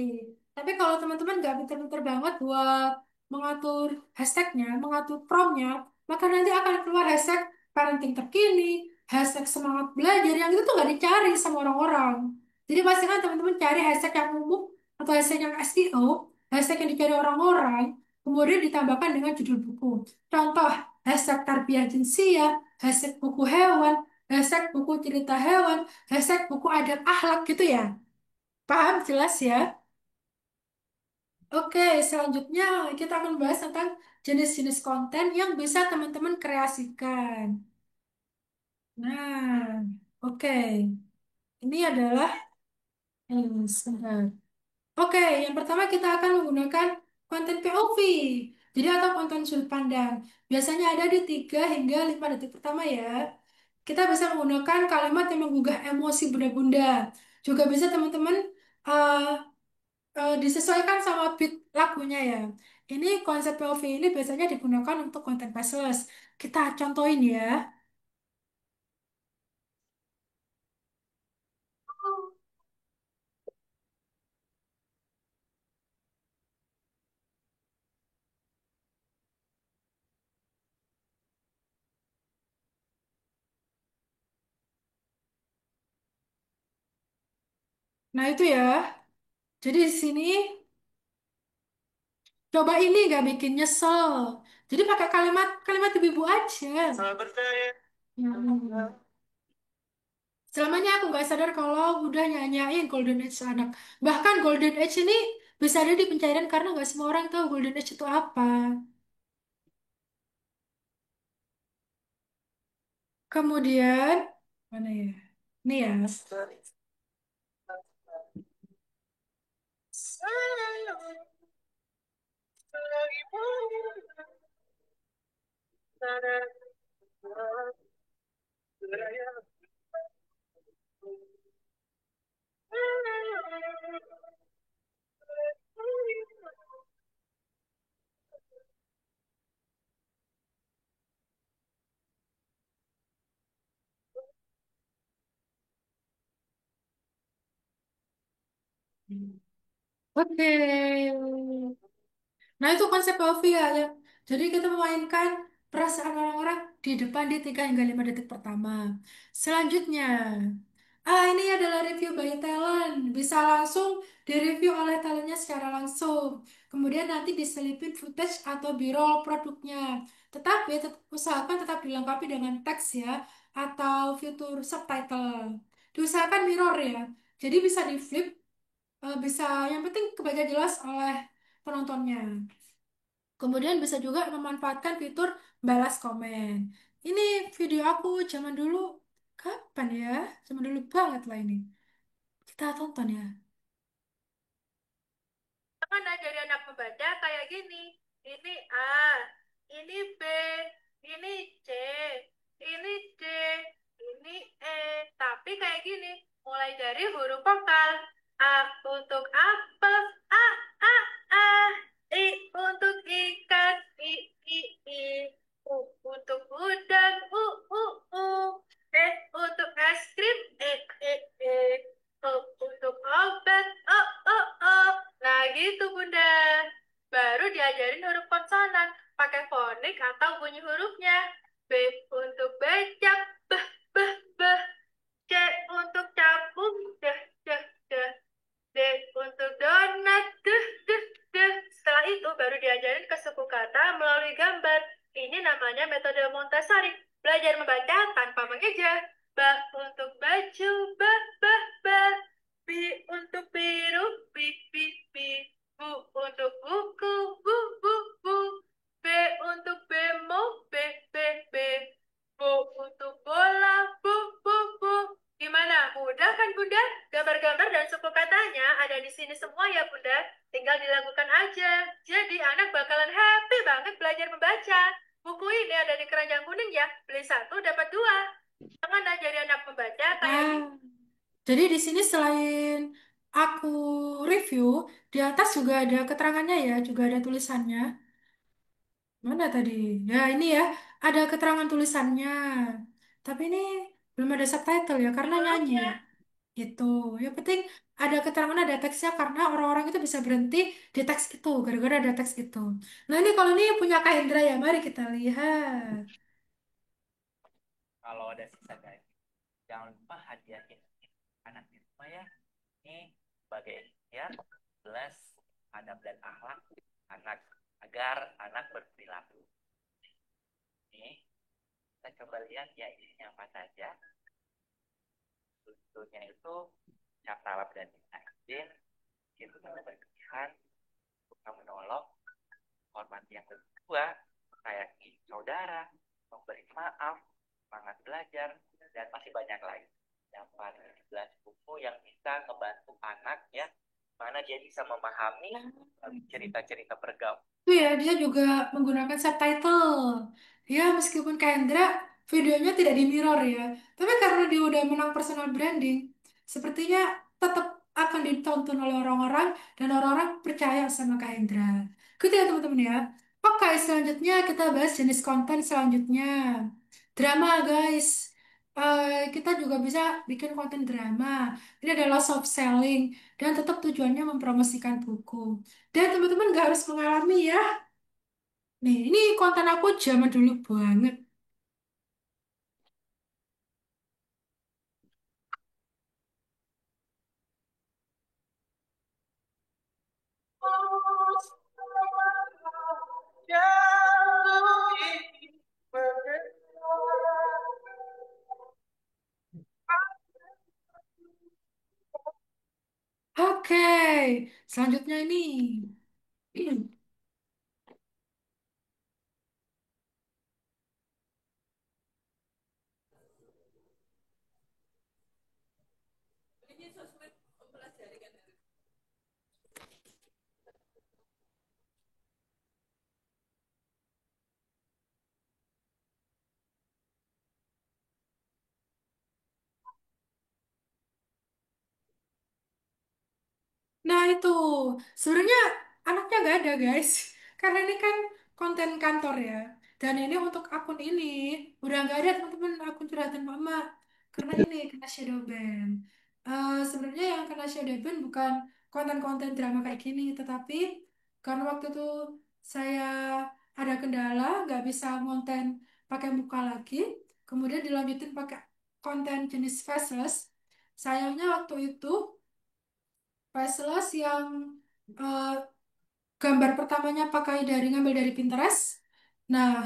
Tapi kalau teman-teman nggak pinter-pinter banget buat mengatur hashtagnya, mengatur promptnya, maka nanti akan keluar hashtag parenting terkini, hashtag semangat belajar, yang itu tuh nggak dicari sama orang-orang. Jadi pastikan teman-teman cari hashtag yang umum atau hashtag yang SEO, hashtag yang dicari orang-orang, kemudian ditambahkan dengan judul buku. Contoh, hashtag tarbiyah jinsia, hashtag buku hewan, hashtag buku cerita hewan, hashtag buku adab akhlak gitu ya. Paham, jelas ya? Oke, selanjutnya kita akan bahas tentang jenis-jenis konten yang bisa teman-teman kreasikan. Nah, oke. Ini adalah, sebentar. Oke, yang pertama kita akan menggunakan konten POV. Jadi atau konten sudut pandang. Biasanya ada di 3 hingga 5 detik pertama ya. Kita bisa menggunakan kalimat yang menggugah emosi bunda-bunda. Juga bisa teman-teman eh, disesuaikan sama beat lagunya ya. Ini konsep POV ini biasanya digunakan untuk konten faceless. Kita contohin ya. Nah itu ya. Jadi di sini coba ini nggak bikin nyesel. Jadi pakai kalimat kalimat ibu-ibu aja. Hmm. Selamanya aku nggak sadar kalau udah nyanyain Golden Age anak. Bahkan Golden Age ini bisa ada di pencarian karena nggak semua orang tahu Golden Age itu apa. Kemudian mana ya? Nih ya. Oke. Nah, itu konsep POV ya, ya. Jadi kita memainkan perasaan orang-orang di depan di 3 hingga 5 detik pertama. Selanjutnya, ini adalah review by talent. Bisa langsung direview oleh talentnya secara langsung. Kemudian nanti diselipin footage atau b-roll produknya. Tetapi usahakan tetap dilengkapi dengan teks ya, atau fitur subtitle. Diusahakan mirror ya. Jadi bisa di flip, bisa yang penting kebaca jelas oleh penontonnya. Kemudian bisa juga memanfaatkan fitur balas komen. Ini video aku zaman dulu, kapan ya? Zaman dulu banget lah ini. Kita tonton ya. Kan dari anak membaca kayak gini. Ini A, ini B, ini C, ini D, ini E. Tapi kayak gini, mulai dari huruf vokal. A untuk apel, A, A, A. I untuk ikan, I. U untuk udang, U. E untuk es krim, E. O untuk obat, O. Nah gitu Bunda. Baru diajarin huruf konsonan, pakai fonik atau bunyi hurufnya. B untuk becak, beh. C untuk capung, deh. D untuk donat, deh. Setelah itu baru diajarin ke suku kata melalui gambar. Ini namanya metode Montessori. Belajar membaca tanpa mengeja. Ba untuk baju, ba. Bi untuk biru, bi. Bu untuk buku, bu. B untuk bemo, B. Bu untuk bola, bu. Gimana? Mudah kan Bunda? Gambar-gambar dan suku katanya ada di sini semua ya Bunda. Tinggal dilakukan aja. Jadi anak bakalan happy banget belajar membaca. Buku ini ada di keranjang kuning ya. Beli satu dapat dua. Jangan ajari anak membaca kayak gitu. Jadi di sini selain aku review, di atas juga ada keterangannya ya, juga ada tulisannya. Mana tadi? Ya ini ya, ada keterangan tulisannya. Tapi ini belum ada subtitle ya, karena nyanyi ya. Itu. Yang penting ada keterangan, ada teksnya, karena orang-orang itu bisa berhenti di teks itu, gara-gara ada teks itu. Nah ini kalau ini punya Kak Hendra ya, mari kita lihat. Kalau ada sisa guys, jangan lupa hadiahin anak di rumah ya. Ini sebagai ya plus adab dan akhlak anak agar anak berperilaku. Ini kita coba lihat ya isinya apa saja. Tentunya itu cap salam dan takdir itu berlebihan, suka menolong, hormat yang kedua, sayangi saudara, memberi maaf, semangat belajar, dan masih banyak lagi. Dapat 11 buku yang bisa membantu anak ya, mana dia bisa memahami cerita-cerita bergaul. Itu ya, dia juga menggunakan subtitle. Ya, meskipun Kak Hendra videonya tidak di mirror ya, tapi karena dia udah menang personal branding, sepertinya tetap akan ditonton oleh orang-orang dan orang-orang percaya sama Kak Hendra. Gitu ya teman-teman ya. Oke, selanjutnya kita bahas jenis konten selanjutnya. Drama guys. Kita juga bisa bikin konten drama. Ini adalah soft selling dan tetap tujuannya mempromosikan buku. Dan teman-teman nggak harus mengalami ya. Nih, ini konten aku zaman dulu banget. Oke, selanjutnya ini. Nah itu, sebenarnya anaknya nggak ada guys. Karena ini kan konten kantor ya. Dan ini untuk akun ini, udah nggak ada teman-teman akun curhatan mama. Karena ini kena shadow ban. Sebenarnya yang kena shadow ban bukan konten-konten drama kayak gini. Tetapi karena waktu itu saya ada kendala, nggak bisa konten pakai muka lagi. Kemudian dilanjutin pakai konten jenis faceless. Sayangnya waktu itu faceless yang eh, gambar pertamanya pakai dari ngambil dari Pinterest. Nah,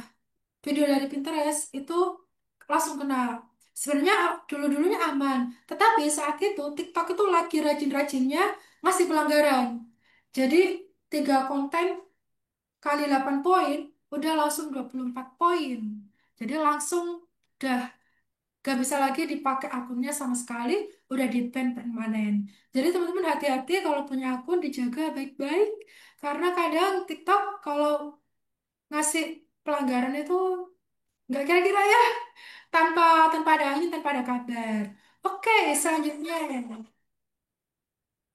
video dari Pinterest itu langsung kena. Sebenarnya dulu-dulunya aman, tetapi saat itu TikTok itu lagi rajin-rajinnya ngasih pelanggaran. Jadi tiga konten kali 8 poin, udah langsung 24 poin. Jadi langsung udah gak bisa lagi dipakai akunnya sama sekali, udah di-ban permanen. Jadi teman-teman hati-hati kalau punya akun dijaga baik-baik, karena kadang TikTok kalau ngasih pelanggaran itu nggak kira-kira ya, tanpa tanpa ada angin, tanpa ada kabar. Oke, selanjutnya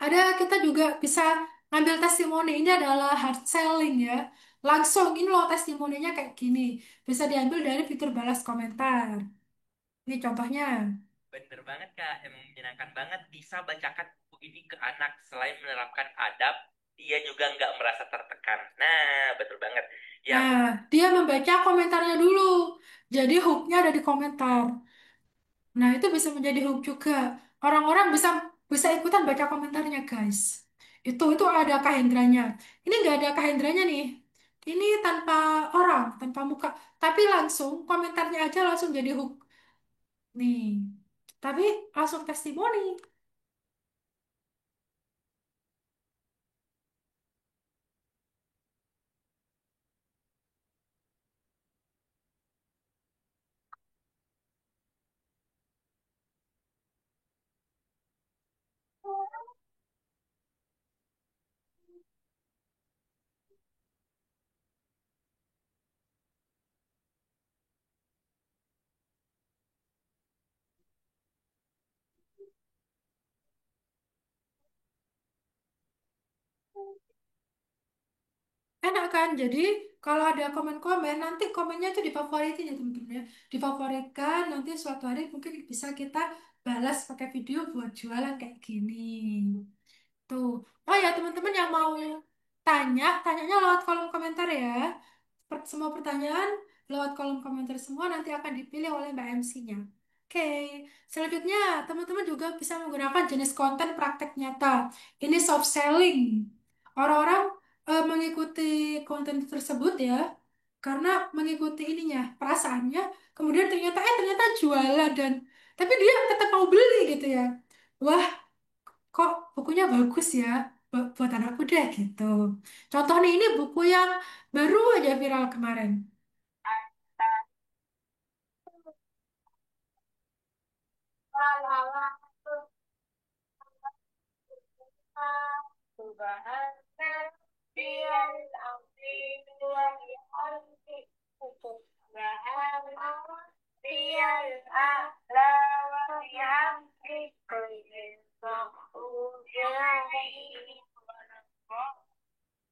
ada kita juga bisa ngambil testimoni. Ini adalah hard selling ya. Langsung ini loh testimoninya kayak gini. Bisa diambil dari fitur balas komentar. Ini contohnya. Bener banget Kak, emang menyenangkan banget bisa bacakan buku ini ke anak. Selain menerapkan adab, dia juga nggak merasa tertekan. Nah, betul banget. Yang Nah, dia membaca komentarnya dulu. Jadi hooknya ada di komentar. Nah, itu bisa menjadi hook juga. Orang-orang bisa bisa ikutan baca komentarnya, guys. Itu ada kahendranya. Ini nggak ada kahendranya nih. Ini tanpa orang, tanpa muka, tapi langsung komentarnya aja langsung jadi hook. Nih. Tapi langsung testimoni. Enak kan? Jadi kalau ada komen-komen, nanti komennya itu difavoritin ya teman-teman ya. Difavoritkan, nanti suatu hari mungkin bisa kita balas pakai video buat jualan kayak gini. Tuh. Oh ya teman-teman yang mau tanya, tanyanya lewat kolom komentar ya. Semua pertanyaan lewat kolom komentar semua nanti akan dipilih oleh Mbak MC-nya. Oke, selanjutnya teman-teman juga bisa menggunakan jenis konten praktek nyata. Ini soft selling. Orang-orang mengikuti konten tersebut ya, karena mengikuti ininya, perasaannya, kemudian ternyata jualan dan tapi dia tetap mau beli gitu ya. Wah, kok bukunya bagus ya, buat anakku deh gitu. Contoh nih, ini buku yang baru aja viral kemarin.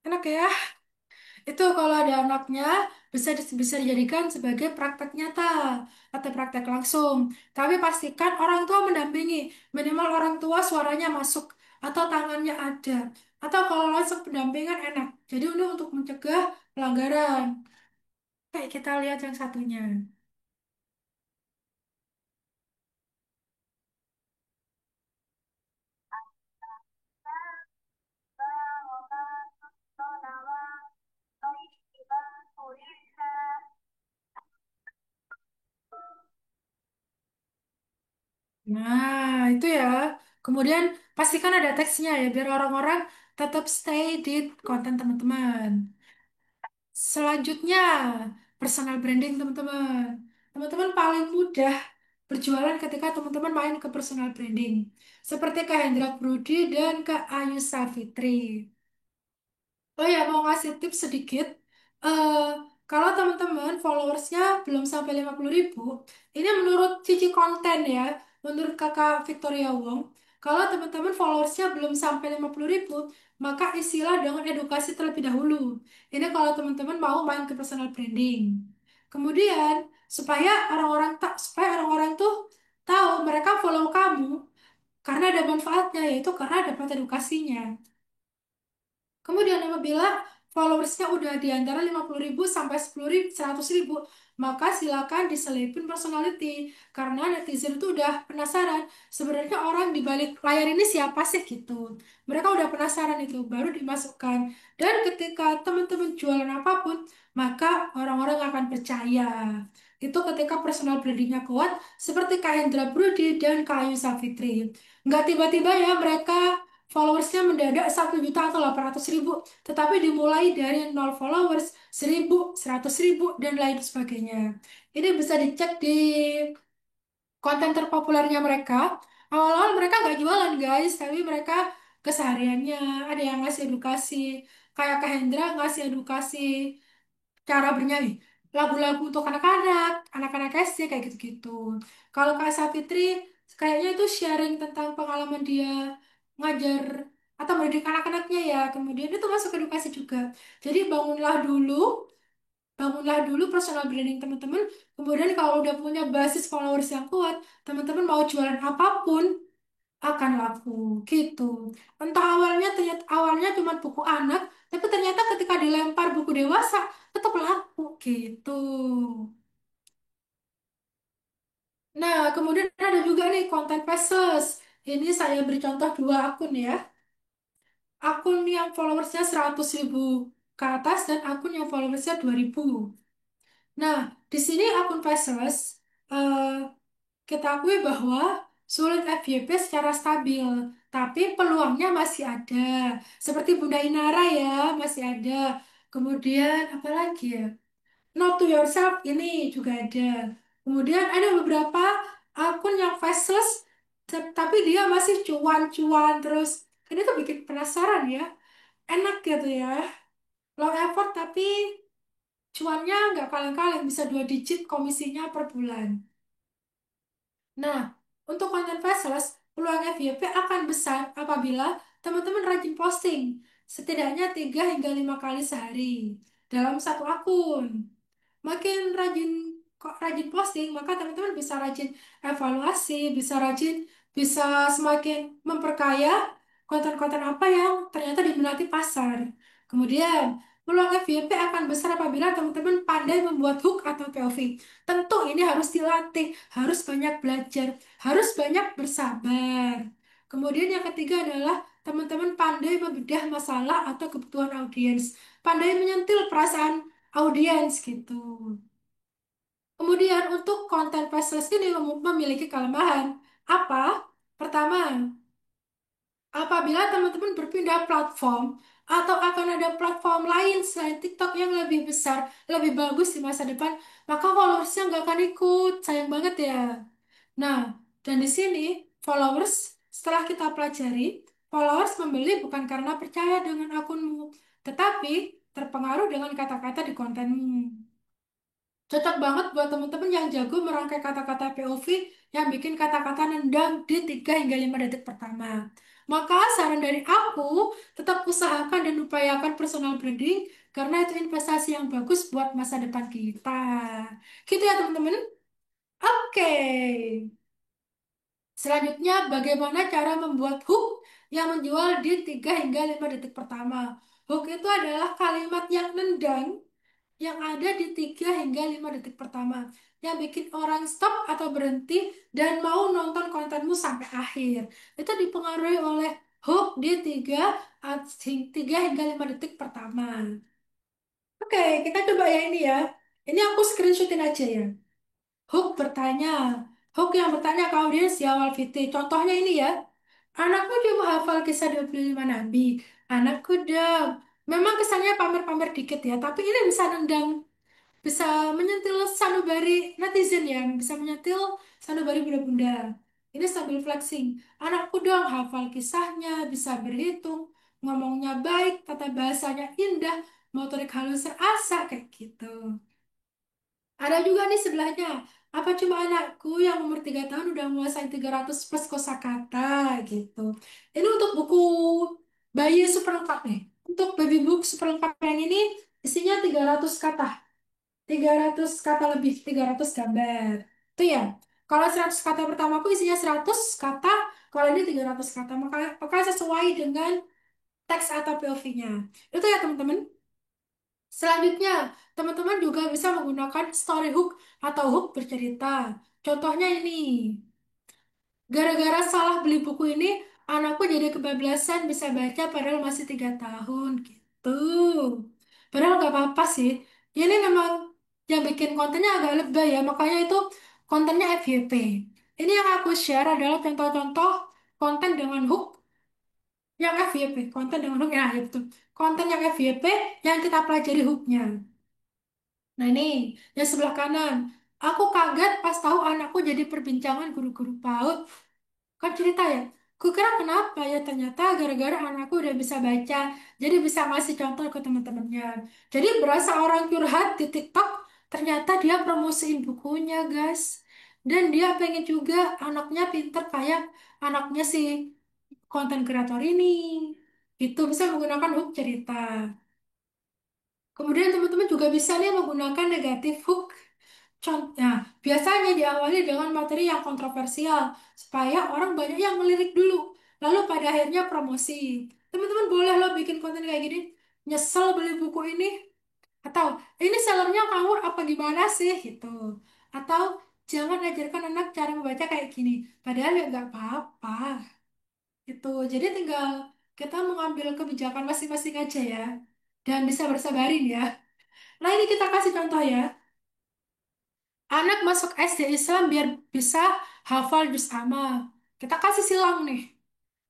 Enak ya? Itu kalau ada anaknya bisa dijadikan sebagai praktek nyata atau praktek langsung. Tapi pastikan orang tua mendampingi, minimal orang tua suaranya masuk atau tangannya ada. Atau kalau langsung pendampingan enak. Jadi ini untuk mencegah pelanggaran. Kayak kita lihat yang satunya. Nah, itu ya. Kemudian pastikan ada teksnya ya, biar orang-orang tetap stay di konten teman-teman. Selanjutnya, personal branding teman-teman. Teman-teman paling mudah berjualan ketika teman-teman main ke personal branding. Seperti ke Hendra Brudi dan ke Ayu Safitri. Oh ya, mau ngasih tips sedikit. Eh, kalau teman-teman followersnya belum sampai 50.000, ini menurut Cici Konten ya, menurut kakak Victoria Wong, kalau teman-teman followersnya belum sampai 50.000, maka isilah dengan edukasi terlebih dahulu. Ini kalau teman-teman mau main ke personal branding. Kemudian, supaya orang-orang tuh tahu mereka follow kamu karena ada manfaatnya, yaitu karena dapat edukasinya. Kemudian apabila followersnya udah di antara 50.000 sampai 10.000, 100.000, maka silakan diselipin personality. Karena netizen itu udah penasaran, sebenarnya orang di balik layar ini siapa sih gitu. Mereka udah penasaran itu, baru dimasukkan. Dan ketika teman-teman jualan apapun, maka orang-orang akan percaya. Itu ketika personal brandingnya kuat, seperti Kak Hendra Brudi dan Kak Ayu Safitri. Nggak tiba-tiba ya mereka followersnya mendadak 1 juta atau 800 ribu, tetapi dimulai dari 0 followers, 1000, 100 ribu, dan lain sebagainya. Ini bisa dicek di konten terpopulernya mereka. Awal-awal mereka nggak jualan guys, tapi mereka kesehariannya ada yang ngasih edukasi. Kayak Kak Hendra ngasih edukasi cara bernyanyi lagu-lagu untuk anak-anak, anak-anak SD kayak gitu-gitu. Kalau Kak Sapitri kayaknya itu sharing tentang pengalaman dia ngajar atau mendidik anak-anaknya ya. Kemudian itu masuk edukasi juga. Jadi bangunlah dulu personal branding teman-teman. Kemudian kalau udah punya basis followers yang kuat, teman-teman mau jualan apapun akan laku gitu. Entah awalnya cuma buku anak, tapi ternyata ketika dilempar buku dewasa tetap laku gitu. Nah, kemudian ada juga nih konten pesos. Ini saya beri contoh 2 akun ya. Akun yang followersnya 100 ribu ke atas dan akun yang followersnya 2 ribu. Nah, di sini akun pesos, eh, kita akui bahwa sulit FYP secara stabil, tapi peluangnya masih ada. Seperti Bunda Inara ya, masih ada. Kemudian apa lagi ya? Not to yourself ini juga ada. Kemudian ada beberapa akun yang faceless, tapi dia masih cuan-cuan terus. Kan itu bikin penasaran ya. Enak gitu ya. Low effort tapi cuannya nggak kaleng-kaleng, bisa 2 digit komisinya per bulan. Nah, untuk konten faceless, peluang FYP akan besar apabila teman-teman rajin posting, setidaknya 3 hingga 5 kali sehari dalam satu akun. Makin rajin posting, maka teman-teman bisa rajin evaluasi, bisa semakin memperkaya konten-konten apa yang ternyata diminati pasar. Kemudian, peluang FYP akan besar apabila teman-teman pandai membuat hook atau POV. Tentu ini harus dilatih, harus banyak belajar, harus banyak bersabar. Kemudian yang ketiga adalah teman-teman pandai membedah masalah atau kebutuhan audiens, pandai menyentil perasaan audiens gitu. Kemudian untuk konten faceless ini memiliki kelemahan. Apa? Pertama, apabila teman-teman berpindah platform atau akan ada platform lain selain TikTok yang lebih besar, lebih bagus di masa depan, maka followersnya nggak akan ikut. Sayang banget ya. Nah, dan di sini followers, setelah kita pelajari, followers membeli bukan karena percaya dengan akunmu, tetapi terpengaruh dengan kata-kata di kontenmu. Cocok banget buat teman-teman yang jago merangkai kata-kata POV yang bikin kata-kata nendang di 3 hingga 5 detik pertama. Maka saran dari aku, tetap usahakan dan upayakan personal branding karena itu investasi yang bagus buat masa depan kita. Gitu ya teman-teman. Oke. Selanjutnya, bagaimana cara membuat hook yang menjual di 3 hingga 5 detik pertama. Hook itu adalah kalimat yang nendang yang ada di 3 hingga 5 detik pertama, yang bikin orang stop atau berhenti dan mau nonton kontenmu sampai akhir. Itu dipengaruhi oleh hook di 3 hingga 5 detik pertama. Oke, kita coba ya ini ya. Ini aku screenshotin aja ya. Hook bertanya. Hook yang bertanya ke audiens ya Walfiti. Contohnya ini ya. Anakku cuma hafal kisah 25 Nabi. Anakku dam. Memang kesannya pamer-pamer dikit ya, tapi ini bisa nendang, bisa menyentil sanubari netizen ya, bisa menyentil sanubari bunda-bunda. Ini sambil flexing. Anakku dong hafal kisahnya, bisa berhitung, ngomongnya baik, tata bahasanya indah, motorik halus serasa kayak gitu. Ada juga nih sebelahnya. Apa cuma anakku yang umur 3 tahun udah menguasai 300 plus kosakata gitu. Ini untuk buku bayi super lengkap nih. Untuk baby book super lengkap yang ini isinya 300 kata. 300 kata lebih, 300 gambar. Itu ya. Kalau 100 kata pertamaku isinya 100 kata, kalau ini 300 kata. Maka sesuai dengan teks atau POV-nya. Itu ya teman-teman. Selanjutnya, teman-teman juga bisa menggunakan story hook atau hook bercerita. Contohnya ini, gara-gara salah beli buku ini, anakku jadi kebablasan bisa baca padahal masih 3 tahun gitu. Padahal nggak apa-apa sih. Ini memang yang bikin kontennya agak lebay ya, makanya itu kontennya FYP. Ini yang aku share adalah contoh-contoh konten dengan hook Yang FYP, konten dengan hook, ya betul. Konten yang FYP yang kita pelajari hooknya. Nah ini, yang sebelah kanan. Aku kaget pas tahu anakku jadi perbincangan guru-guru PAUD. Kan cerita ya, kukira kenapa ya, ternyata gara-gara anakku udah bisa baca, jadi bisa ngasih contoh ke teman-temannya. Jadi berasa orang curhat di TikTok, ternyata dia promosiin bukunya, guys. Dan dia pengen juga anaknya pinter kayak anaknya si konten kreator ini. Itu bisa menggunakan hook cerita. Kemudian teman-teman juga bisa nih menggunakan negatif hook. Contohnya, biasanya diawali dengan materi yang kontroversial, supaya orang banyak yang melirik dulu, lalu pada akhirnya promosi. Teman-teman boleh loh bikin konten kayak gini, nyesel beli buku ini, atau ini sellernya ngawur apa gimana sih, gitu. Atau jangan ajarkan anak cara membaca kayak gini, padahal ya nggak apa-apa. Itu, jadi tinggal kita mengambil kebijakan masing-masing aja ya, dan bisa bersabarin ya. Nah ini kita kasih contoh ya. Anak masuk SD Islam biar bisa hafal juz amma. Kita kasih silang nih.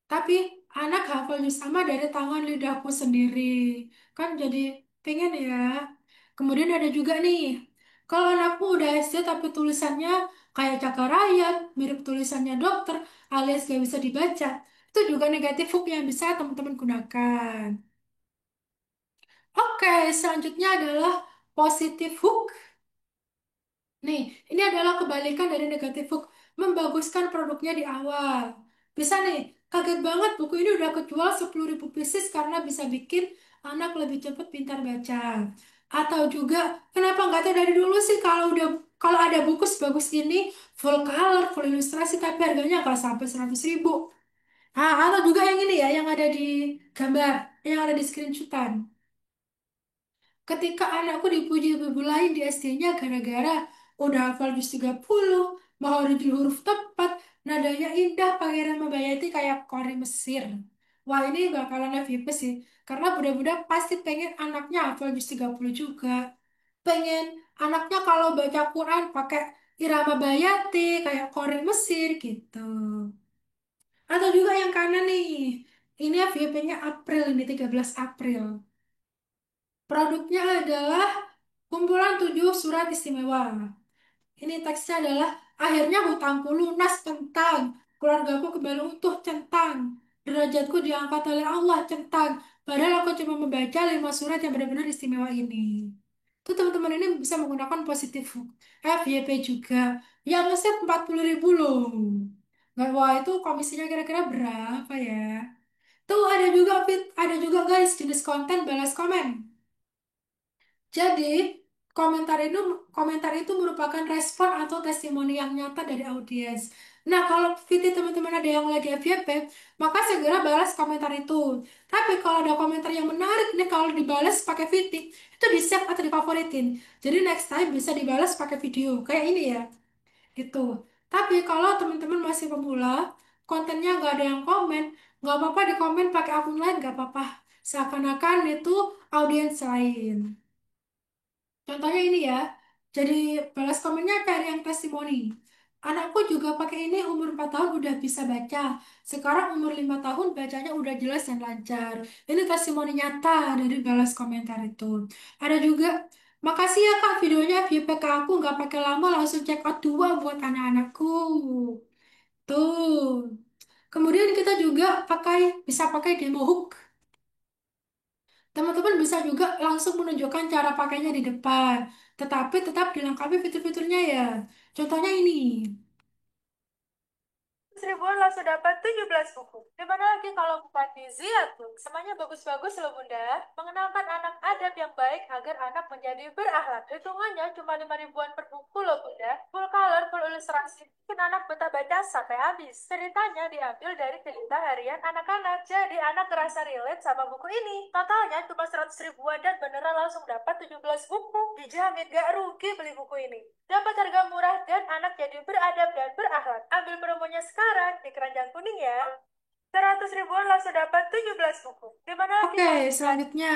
Tapi anak hafal juz amma dari tangan lidahku sendiri. Kan jadi pengen ya. Kemudian ada juga nih. Kalau anakmu udah SD tapi tulisannya kayak cakar rakyat, mirip tulisannya dokter, alias gak bisa dibaca. Itu juga negatif hook yang bisa teman-teman gunakan. Oke, selanjutnya adalah positif hook. Nih, ini adalah kebalikan dari negatif hook. Membaguskan produknya di awal. Bisa nih, kaget banget buku ini udah kejual 10.000 pieces karena bisa bikin anak lebih cepat pintar baca. Atau juga, kenapa nggak tahu dari dulu sih kalau ada buku sebagus ini, full color, full ilustrasi, tapi harganya nggak sampai 100.000. Ah, atau juga yang ini ya, yang ada di gambar, yang ada di screenshotan. Ketika anakku dipuji ibu lain di SD-nya gara-gara udah hafal juz 30, makhrajul huruf tepat, nadanya indah, Pangeran Mabayati kayak Kori Mesir. Wah ini bakalan FYP sih, karena budak-budak pasti pengen anaknya hafal juz 30 juga. Pengen anaknya kalau baca Quran pakai irama Bayati, kayak Kori Mesir gitu. Atau juga yang kanan nih, ini FYP-nya April, ini 13 April. Produknya adalah kumpulan 7 surat istimewa. Ini teksnya adalah akhirnya hutangku lunas centang, keluargaku kembali utuh centang, derajatku diangkat oleh Allah centang. Padahal aku cuma membaca 5 surat yang benar-benar istimewa ini. Tuh teman-teman ini bisa menggunakan positif hook. FYP juga. Yang nge-save 40.000 loh. Nggak, wah itu komisinya kira-kira berapa ya? Tuh ada juga guys jenis konten balas komen. Jadi, komentar itu merupakan respon atau testimoni yang nyata dari audiens. Nah, kalau VT teman-teman ada yang lagi FYP, maka segera balas komentar itu. Tapi kalau ada komentar yang menarik nih, kalau dibalas pakai VT, itu di-save atau difavoritin. Jadi next time bisa dibalas pakai video. Kayak ini ya, gitu. Tapi kalau teman-teman masih pemula, kontennya nggak ada yang komen, nggak apa-apa di komen pakai akun lain, nggak apa-apa. Seakan-akan itu audiens lain. Contohnya ini ya, jadi balas komennya cari yang testimoni. Anakku juga pakai ini umur 4 tahun udah bisa baca. Sekarang umur 5 tahun bacanya udah jelas dan lancar. Ini testimoni nyata dari balas komentar itu. Ada juga, makasih ya kak videonya VP ke aku nggak pakai lama langsung check out 2 buat anak-anakku. Tuh. Kemudian kita juga bisa pakai demo hook. Teman-teman bisa juga langsung menunjukkan cara pakainya di depan, tetapi tetap dilengkapi fitur-fiturnya ya. Contohnya ini. Seribuan langsung dapat 17 buku. Dimana lagi kalau bukan di Ziyatun? Semuanya bagus-bagus loh Bunda. Mengenalkan anak adab yang baik agar anak menjadi berakhlak. Hitungannya cuma 5 ribuan per buku loh Bunda. Full color, full ilustrasi. Bikin anak betah baca sampai habis. Ceritanya diambil dari cerita harian anak-anak. Jadi anak ngerasa relate sama buku ini. Totalnya cuma 100 ribuan dan beneran langsung dapat 17 buku. Dijamin gak rugi beli buku ini. Dapat harga murah dan anak jadi beradab dan berakhlak. Ambil promonya sekarang di keranjang kuning ya. 100 ribuan langsung dapat 17 buku. Dimana lagi? Oke, selanjutnya.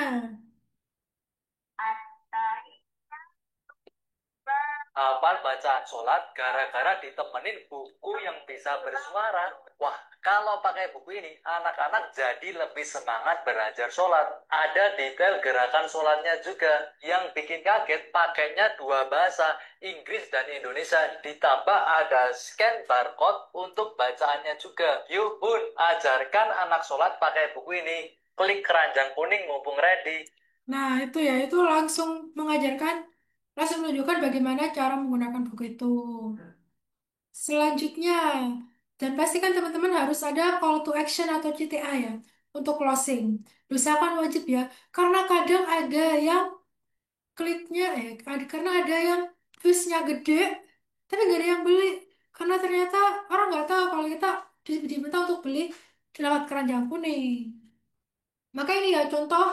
hafal bacaan sholat gara-gara ditemenin buku yang bisa bersuara. Wah, kalau pakai buku ini, anak-anak jadi lebih semangat belajar sholat. Ada detail gerakan sholatnya juga. Yang bikin kaget, pakainya dua bahasa, Inggris dan Indonesia. Ditambah ada scan barcode untuk bacaannya juga. Yuk bun, ajarkan anak sholat pakai buku ini. Klik keranjang kuning mumpung ready. Nah, itu ya, itu langsung mengajarkan, langsung menunjukkan bagaimana cara menggunakan buku itu. Selanjutnya, dan pastikan teman-teman harus ada call to action atau CTA ya, untuk closing. Usahakan wajib ya, karena kadang ada yang kliknya, karena ada yang viewsnya gede, tapi nggak ada yang beli. Karena ternyata orang nggak tahu kalau kita diminta untuk beli lewat keranjang kuning. Maka ini ya contoh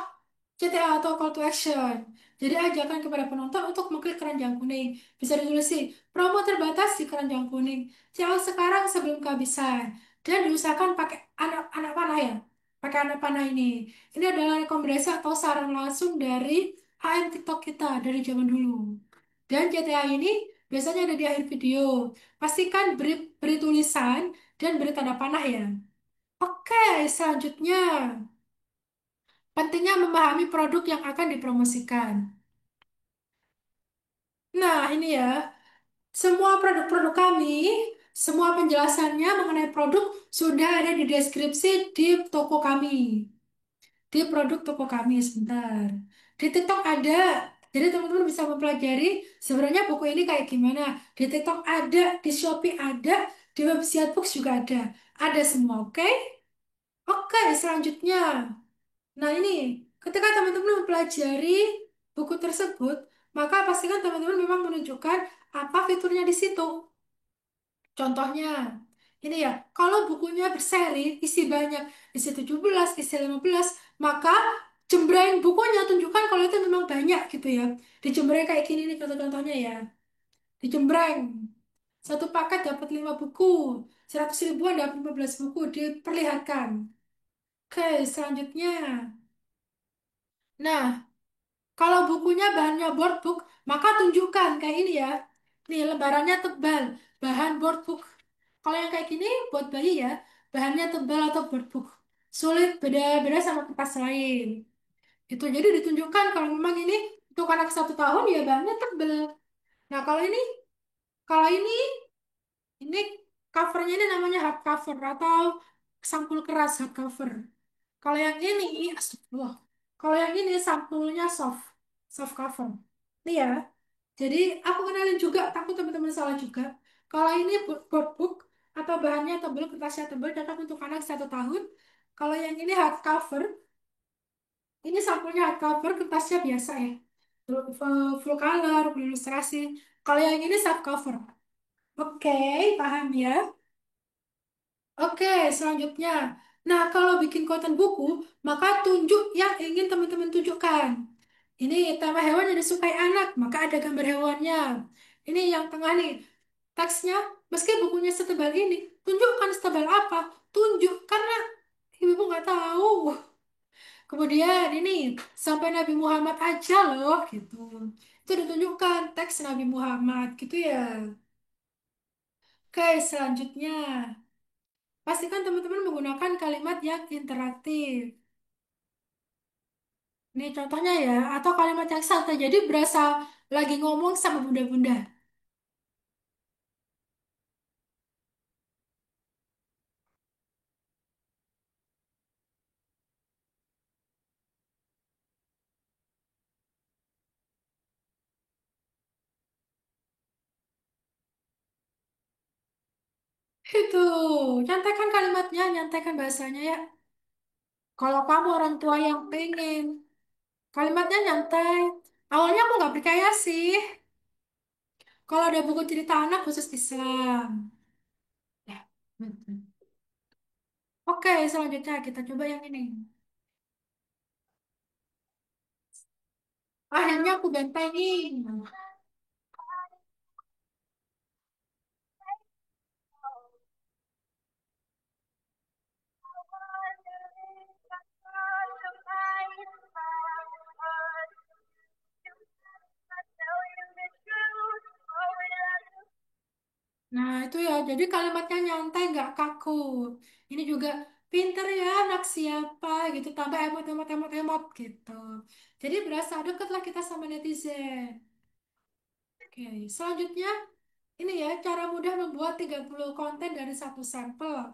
CTA atau call to action. Jadi ajakan kepada penonton untuk mengklik keranjang kuning. Bisa ditulis sih, promo terbatas di keranjang kuning. Jauh sekarang sebelum kehabisan. Dan diusahakan pakai anak panah ya. Pakai anak panah ini. Ini adalah rekomendasi atau saran langsung dari AM TikTok kita dari zaman dulu. Dan CTA ini biasanya ada di akhir video. Pastikan beri tulisan dan beri tanda panah ya. Oke, selanjutnya. Pentingnya memahami produk yang akan dipromosikan. Nah, ini ya, semua produk-produk kami, semua penjelasannya mengenai produk sudah ada di deskripsi di toko kami, di produk toko kami sebentar. Di TikTok ada, jadi teman-teman bisa mempelajari sebenarnya buku ini kayak gimana. Di TikTok ada, di Shopee ada, di website books juga ada semua, oke? Oke, selanjutnya. Nah, ini ketika teman-teman mempelajari buku tersebut, maka pastikan teman-teman memang menunjukkan apa fiturnya di situ. Contohnya, ini ya, kalau bukunya berseri, isi banyak, isi 17, isi 15, maka jembreng bukunya tunjukkan kalau itu memang banyak gitu ya. Dijembreng kayak gini nih contoh-contohnya ya. Dijembreng. Satu paket dapat 5 buku, 100 ribuan dapat 15 buku, diperlihatkan. Oke, selanjutnya. Nah, kalau bukunya bahannya board book, maka tunjukkan kayak ini ya. Nih, lembarannya tebal, bahan board book. Kalau yang kayak gini buat bayi ya, bahannya tebal atau board book. Sulit, beda-beda sama kertas lain. Itu jadi ditunjukkan kalau memang ini untuk anak 1 tahun ya bahannya tebal. Nah, kalau ini covernya ini namanya hardcover atau sampul keras hardcover. Kalau yang ini, astagfirullah. Kalau yang ini sampulnya soft cover. Nih ya. Jadi aku kenalin juga, takut teman-teman salah juga. Kalau ini board book atau bahannya tebal, kertasnya tebal, cocok untuk anak 1 tahun. Kalau yang ini hardcover, ini sampulnya hardcover, kertasnya biasa ya. Full color, full ilustrasi. Kalau yang ini soft cover. Oke, paham ya? Oke, selanjutnya. Nah, kalau bikin konten buku, maka tunjuk yang ingin teman-teman tunjukkan. Ini tema hewan yang disukai anak, maka ada gambar hewannya. Ini yang tengah nih, teksnya, meski bukunya setebal ini, tunjukkan setebal apa. Tunjuk, karena ibu nggak tahu. Kemudian ini, sampai Nabi Muhammad aja loh, gitu. Itu ditunjukkan teks Nabi Muhammad, gitu ya. Oke, selanjutnya. Pastikan teman-teman menggunakan kalimat yang interaktif. Ini contohnya ya, atau kalimat yang santai. Jadi berasa lagi ngomong sama bunda-bunda. Itu, nyantaikan kalimatnya, nyantaikan bahasanya ya. Kalau kamu orang tua yang pengen, kalimatnya nyantai. Awalnya aku nggak percaya sih. Kalau ada buku cerita anak khusus Islam. Ya, betul. Oke, selanjutnya kita coba yang ini. Akhirnya aku bentengin. Nah, itu ya, jadi kalimatnya nyantai, nggak kaku. Ini juga pinter ya anak siapa gitu, tambah emot, emot, emot, emot gitu. Jadi berasa deket lah kita sama netizen. Oke, selanjutnya ini ya, cara mudah membuat 30 konten dari satu sampel.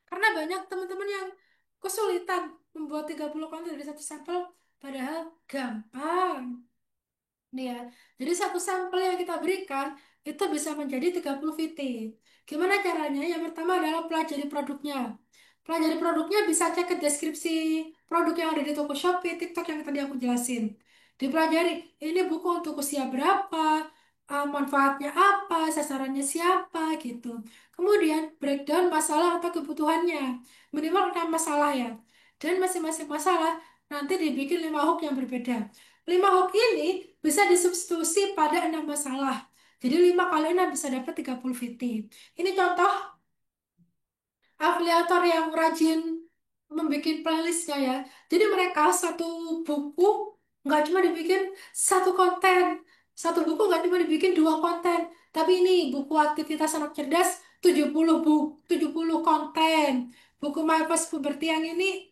Karena banyak teman-teman yang kesulitan membuat 30 konten dari satu sampel, padahal gampang. Nih ya, jadi satu sampel yang kita berikan itu bisa menjadi 30 VT. Gimana caranya? Yang pertama adalah pelajari produknya. Pelajari produknya bisa cek ke deskripsi produk yang ada di toko Shopee, TikTok yang tadi aku jelasin. Dipelajari, ini buku untuk usia berapa, manfaatnya apa, sasarannya siapa, gitu. Kemudian breakdown masalah atau kebutuhannya. Minimal 6 masalah ya. Dan masing-masing masalah nanti dibikin 5 hook yang berbeda. 5 hook ini bisa disubstitusi pada 6 masalah. Jadi 5 kali 6 bisa dapat 30 VT. Ini contoh afiliator yang rajin membuat playlistnya ya. Jadi mereka satu buku nggak cuma dibikin satu konten. Satu buku nggak cuma dibikin dua konten. Tapi ini buku aktivitas anak cerdas 70 konten. Buku My First Puberty yang ini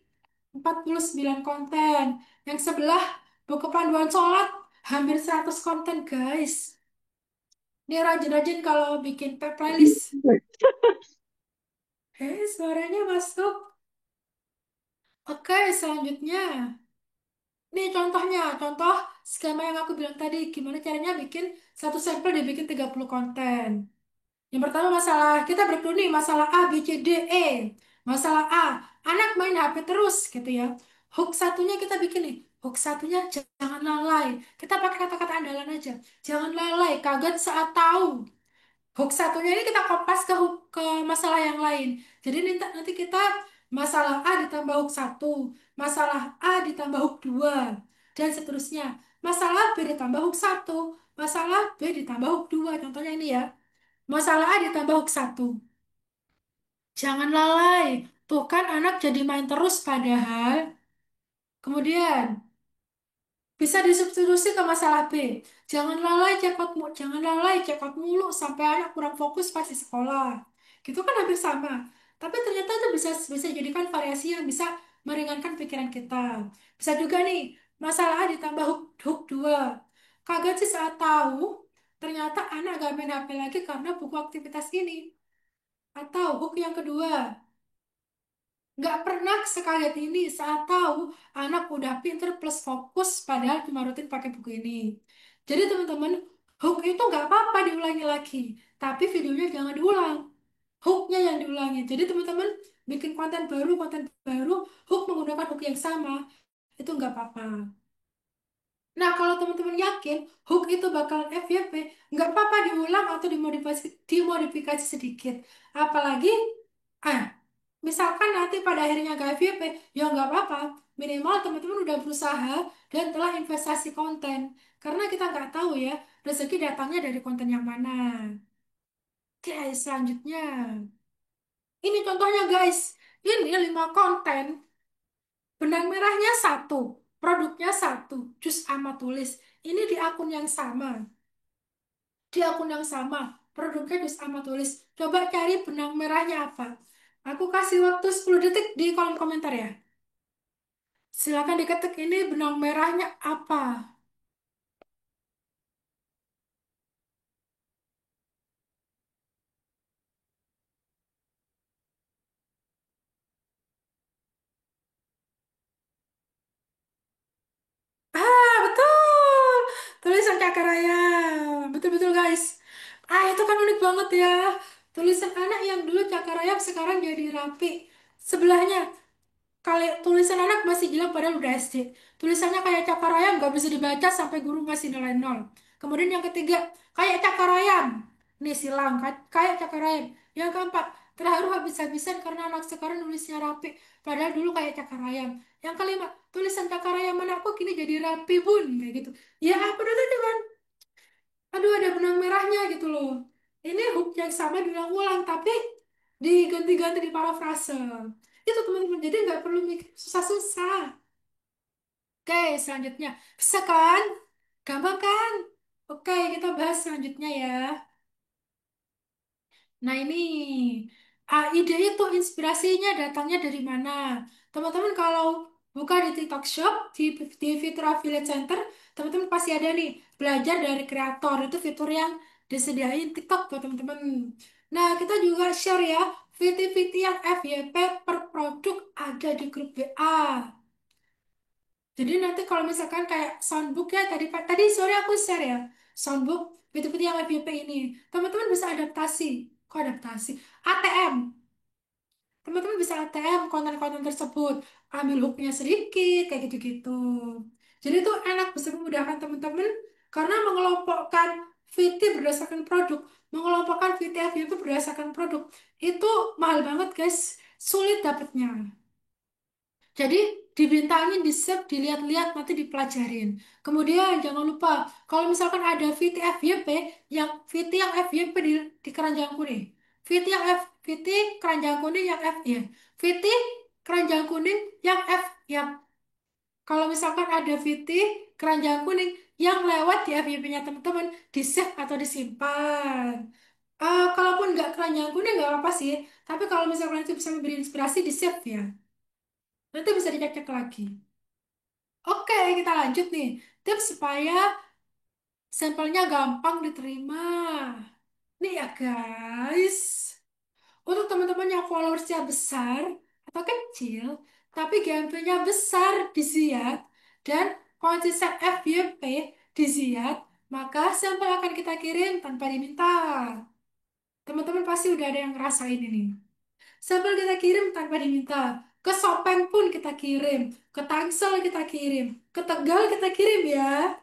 49 konten. Yang sebelah buku panduan sholat hampir 100 konten guys. Dia rajin-rajin kalau bikin playlist. Suaranya masuk. Oke, selanjutnya. Nih contohnya, contoh skema yang aku bilang tadi, gimana caranya bikin satu sampel dibikin 30 konten. Yang pertama masalah, kita breakdown nih, masalah A, B, C, D, E. Masalah A, anak main HP terus gitu ya. Hook satunya kita bikin nih, hook satunya jangan lalai. Kita pakai kata-kata andalan aja. Jangan lalai, kaget saat tahu. Hook satunya ini kita kopas ke ke masalah yang lain. Jadi nanti kita masalah A ditambah hook satu, masalah A ditambah hook dua, dan seterusnya. Masalah B ditambah hook satu, masalah B ditambah hook dua. Contohnya ini ya. Masalah A ditambah hook satu. Jangan lalai. Tuh kan anak jadi main terus padahal. Kemudian bisa disubstitusi ke masalah B. Jangan lalai cekot mulu sampai anak kurang fokus pas di sekolah. Gitu kan hampir sama. Tapi ternyata itu bisa bisa jadikan variasi yang bisa meringankan pikiran kita. Bisa juga nih, masalah A ditambah hook 2. Kaget sih saat tahu ternyata anak gak main HP lagi karena buku aktivitas ini. Atau hook yang kedua, nggak pernah sekaget ini saat tahu anak udah pinter plus fokus padahal cuma rutin pakai buku ini. Jadi teman-teman, hook itu nggak apa-apa diulangi lagi, tapi videonya jangan diulang. Hooknya yang diulangi. Jadi teman-teman bikin konten baru, hook menggunakan hook yang sama, itu nggak apa-apa. Nah, kalau teman-teman yakin hook itu bakalan FYP, nggak apa-apa diulang atau dimodifikasi sedikit. Apalagi, ah, misalkan nanti pada akhirnya nggak FYP, ya nggak apa-apa. Minimal teman-teman udah berusaha dan telah investasi konten. Karena kita nggak tahu ya, rezeki datangnya dari konten yang mana. Oke, selanjutnya. Ini contohnya guys. Ini 5 konten. Benang merahnya satu, produknya satu, jus sama tulis. Ini di akun yang sama. Di akun yang sama, produknya jus sama tulis. Coba cari benang merahnya apa. Aku kasih waktu 10 detik di kolom komentar ya. Silakan diketik ini benang merahnya apa. Betul. Tulisan Cakaraya. Betul-betul guys. Itu kan unik banget ya. Tulisan anak yang dulu Cakaraya sekarang jadi rapi. Sebelahnya kalau tulisan anak masih jelek padahal udah SD. Tulisannya kayak cakar ayam nggak bisa dibaca sampai guru ngasih nilai nol. Kemudian yang ketiga kayak cakar ayam. Nih silang kayak cakar ayam. Yang keempat terharu habis-habisan karena anak sekarang nulisnya rapi. Padahal dulu kayak cakar ayam. Yang kelima tulisan cakar ayam anakku kini jadi rapi bun kayak gitu. Ya apa itu kan? Aduh ada benang merahnya gitu loh. Ini hook yang sama diulang-ulang tapi diganti-ganti di parafrase. Itu teman-teman jadi nggak perlu mikir susah-susah. Oke, selanjutnya. Bisa kan? Gampang kan? Oke, kita bahas selanjutnya ya. Nah ini, ide itu inspirasinya datangnya dari mana? Teman-teman kalau buka di TikTok Shop, di fitur Affiliate Center, teman-teman pasti ada nih, belajar dari kreator. Itu fitur yang disediain TikTok tuh teman-teman. Nah kita juga share ya, VT-VT yang FYP per produk ada di grup WA. Jadi nanti kalau misalkan kayak soundbook ya tadi sore aku share ya soundbook fitur-fitur yang FYP ini teman-teman bisa adaptasi. Kok adaptasi? ATM. Teman-teman bisa ATM konten-konten tersebut. Ambil hooknya sedikit kayak gitu-gitu. Jadi itu enak bisa memudahkan teman-teman karena mengelompokkan VT berdasarkan produk, mengelompokkan VT FYP berdasarkan produk itu mahal banget guys, sulit dapatnya. Jadi dibintangin, di save, dilihat-lihat, nanti dipelajarin. Kemudian jangan lupa, kalau misalkan ada VT FYP, yang FYP di keranjang kuning, VT keranjang kuning yang F ya, VT keranjang kuning yang F ya. Kalau misalkan ada VT keranjang kuning yang lewat di FYP-nya teman-teman, di save atau disimpan. Kalaupun nggak keranjang kuning nggak apa sih, tapi kalau misalkan itu bisa memberi inspirasi, di save ya. Nanti bisa dicek-cek lagi. Oke, kita lanjut nih. Tips supaya sampelnya gampang diterima. Nih ya guys. Untuk teman-teman yang followersnya besar atau kecil, tapi GMP-nya besar di Ziad dan konsisten FYP di Ziad, maka sampel akan kita kirim tanpa diminta. Teman-teman pasti udah ada yang ngerasain ini. Sampel kita kirim tanpa diminta. Ke Shopee pun kita kirim. Ke Tangsel kita kirim. Ke Tegal kita kirim ya.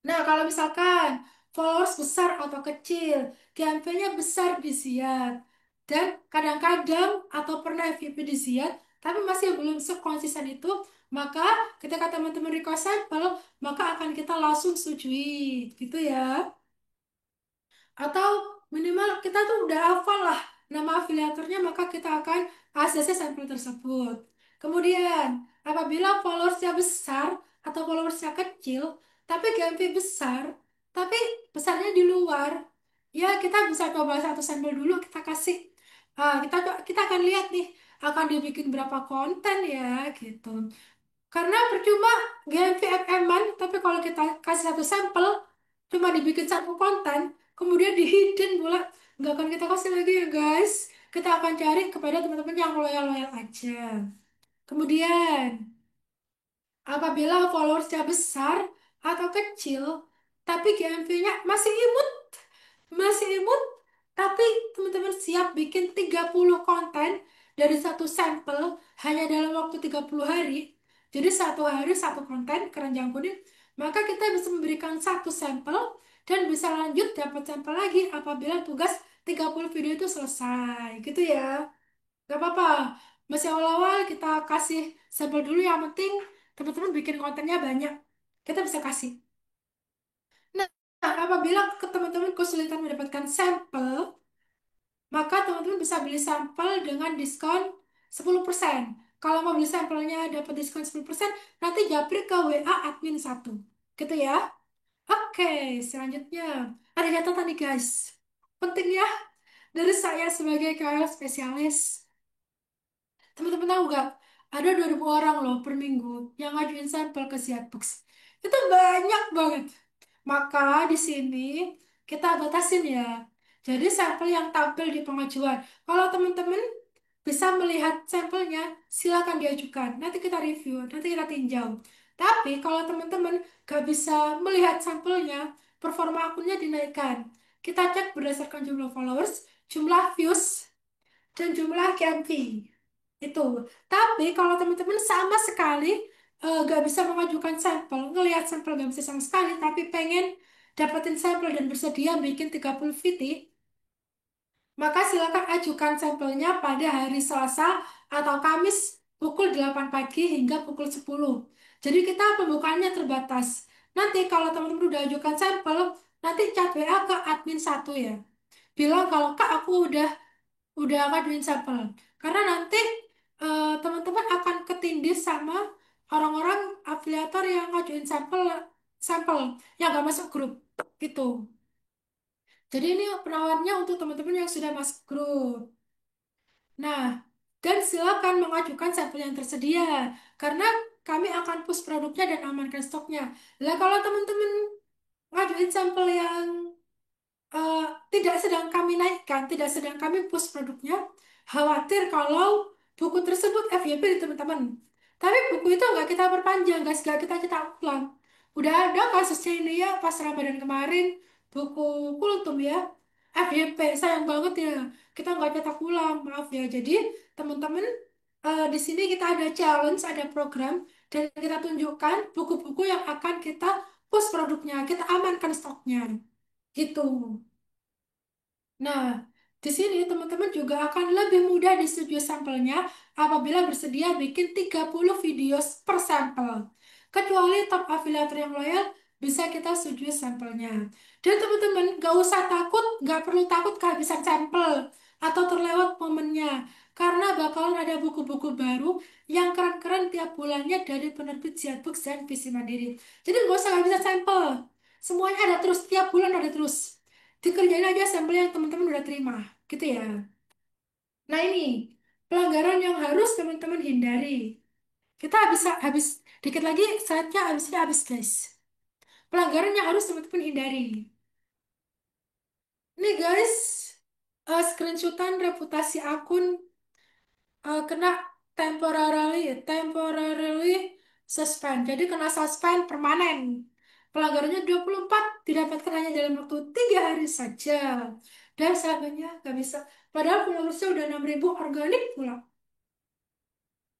Nah, kalau misalkan followers besar atau kecil, GMV-nya besar di Ziad. Dan kadang-kadang atau pernah FYP di Ziad, tapi masih belum sekonsisten itu, maka ketika teman-teman request sampel, maka akan kita langsung setujui. Gitu ya. Atau minimal kita tuh udah hafal lah nama afiliatornya, maka kita akan ACC sampel tersebut. Kemudian, apabila followersnya besar atau followersnya kecil, tapi GMV besar, tapi besarnya di luar, ya kita bisa coba satu sampel dulu, kita kasih. Kita akan lihat nih, akan dibikin berapa konten ya, gitu. Karena percuma GMV MM-an, tapi kalau kita kasih satu sampel, cuma dibikin satu konten, kemudian di hidden pula, nggak akan kita kasih lagi ya guys. Kita akan cari kepada teman-teman yang loyal-loyal aja. Kemudian, apabila followersnya besar atau kecil, tapi GMV-nya masih imut, tapi teman-teman siap bikin 30 konten dari satu sampel hanya dalam waktu 30 hari. Jadi satu hari satu konten keranjang kuning, maka kita bisa memberikan satu sampel dan bisa lanjut dapat sampel lagi apabila tugas 30 video itu selesai. Gitu ya. Gak apa-apa. Masih awal-awal kita kasih sampel dulu, yang penting teman-teman bikin kontennya banyak. Kita bisa kasih. Nah, apabila ke teman-teman kesulitan mendapatkan sampel, maka teman-teman bisa beli sampel dengan diskon 10%. Kalau mau beli sampelnya dapat diskon 10%, nanti japri ke WA admin satu. Gitu ya. Oke, selanjutnya. Ada catatan nih guys. Penting ya dari saya sebagai KOL spesialis. Teman-teman tahu gak? Ada 2000 orang loh per minggu yang ngajuin sampel ke Ziadbox. Itu banyak banget. Maka di sini kita batasin ya. Jadi sampel yang tampil di pengajuan. Kalau teman-teman bisa melihat sampelnya, silakan diajukan. Nanti kita review, nanti kita tinjau. Tapi kalau teman-teman gak bisa melihat sampelnya, performa akunnya dinaikkan. Kita cek berdasarkan jumlah followers, jumlah views, dan jumlah KMV. Itu. Tapi kalau teman-teman sama sekali gak bisa mengajukan sampel, ngelihat sampel gak bisa sama sekali, tapi pengen dapetin sampel dan bersedia bikin 30 VT, maka silakan ajukan sampelnya pada hari Selasa atau Kamis pukul 8 pagi hingga pukul 10. Jadi kita pembukaannya terbatas. Nanti kalau teman-teman udah ajukan sampel, nanti chat WA ke admin satu ya. Bilang kalau Kak aku udah ngajuin sampel. Karena nanti teman-teman akan ketindih sama orang-orang afiliator yang ngajuin sampel sampel yang gak masuk grup gitu. Jadi ini penawarnya untuk teman-teman yang sudah masuk grup. Nah, dan silakan mengajukan sampel yang tersedia karena kami akan push produknya dan amankan stoknya. Lah kalau teman-teman ngajuin sampel yang eh, tidak sedang kami naikkan, tidak sedang kami push produknya, khawatir kalau buku tersebut FYP di teman-teman. Tapi buku itu nggak kita perpanjang, nggak kita cetak ulang. Udah ada kasusnya ini ya pas Ramadan kemarin, buku Kultum ya, FYP, sayang banget ya, kita nggak cetak ulang, maaf ya. Jadi teman-teman di sini kita ada challenge, ada program, dan kita tunjukkan buku-buku yang akan kita push produknya, kita amankan stoknya, gitu. Nah, di sini teman-teman juga akan lebih mudah disetujui sampelnya apabila bersedia bikin 30 video per sampel. Kecuali top afiliator yang loyal, bisa kita setujui sampelnya. Dan teman-teman, gak usah takut, gak perlu takut kehabisan sampel atau terlewat momennya. Karena bakalan ada buku-buku baru yang keren-keren tiap bulannya dari penerbit Ziadbooks dan Visi Mandiri. Jadi gak usah kehabisan sampel. Semuanya ada terus, tiap bulan ada terus. Dikerjain aja sampel yang teman-teman udah terima, gitu ya. Nah ini pelanggaran yang harus teman-teman hindari. Kita habis dikit lagi saatnya habisnya habis guys. Pelanggaran yang harus teman-teman hindari. Nih guys, screenshotan reputasi akun kena temporarily suspend. Jadi kena suspend permanen. Pelanggarannya 24 didapatkan hanya dalam waktu 3 hari saja. Dan sahabatnya nggak bisa. Padahal followersnya udah 6.000 organik pula.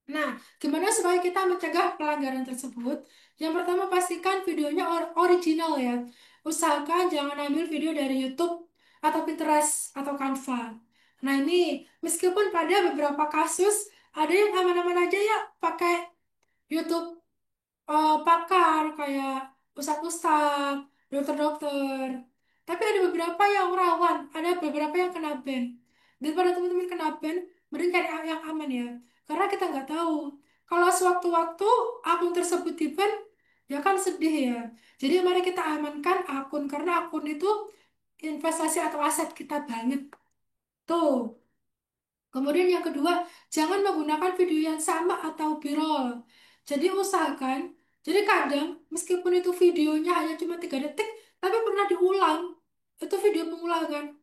Nah, gimana supaya kita mencegah pelanggaran tersebut? Yang pertama, pastikan videonya original ya. Usahakan jangan ambil video dari YouTube atau Pinterest atau Canva. Nah, ini meskipun pada beberapa kasus ada yang aman-aman aja ya pakai YouTube pakar kayak ustadz-ustadz, dokter-dokter. Tapi ada beberapa yang rawan, ada beberapa yang kena ban. Daripada teman-teman kena ban, mending cari yang aman ya. Karena kita nggak tahu. Kalau sewaktu-waktu akun tersebut di ban, ya kan sedih ya. Jadi mari kita amankan akun karena akun itu investasi atau aset kita banget. Tuh. Kemudian yang kedua, jangan menggunakan video yang sama atau viral. Jadi usahakan, jadi kadang meskipun itu videonya hanya cuma 3 detik, tapi pernah diulang. Itu video pengulangan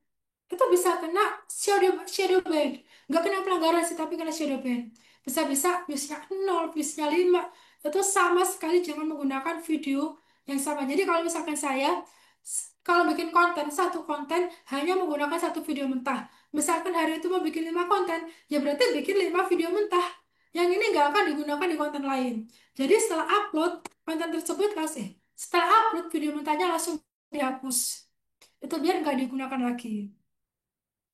itu bisa kena shadow ban. Nggak kena pelanggaran sih, tapi kena shadow ban. Bisa-bisa viewsnya 0, viewsnya 5. Itu sama sekali jangan menggunakan video yang sama. Jadi kalau misalkan saya, kalau bikin konten, satu konten hanya menggunakan satu video mentah. Misalkan hari itu mau bikin 5 konten, ya berarti bikin 5 video mentah. Yang ini nggak akan digunakan di konten lain. Jadi setelah upload, konten tersebut setelah upload video mentahnya langsung dihapus. Itu biar nggak digunakan lagi.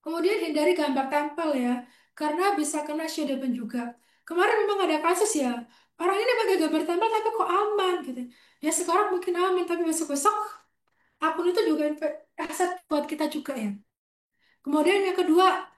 Kemudian hindari gambar tempel ya, karena bisa kena shadow ban juga. Kemarin memang ada kasus ya, orang ini pakai gambar tempel tapi kok aman gitu. Ya sekarang mungkin aman, tapi besok-besok akun itu juga aset buat kita juga ya. Kemudian yang kedua,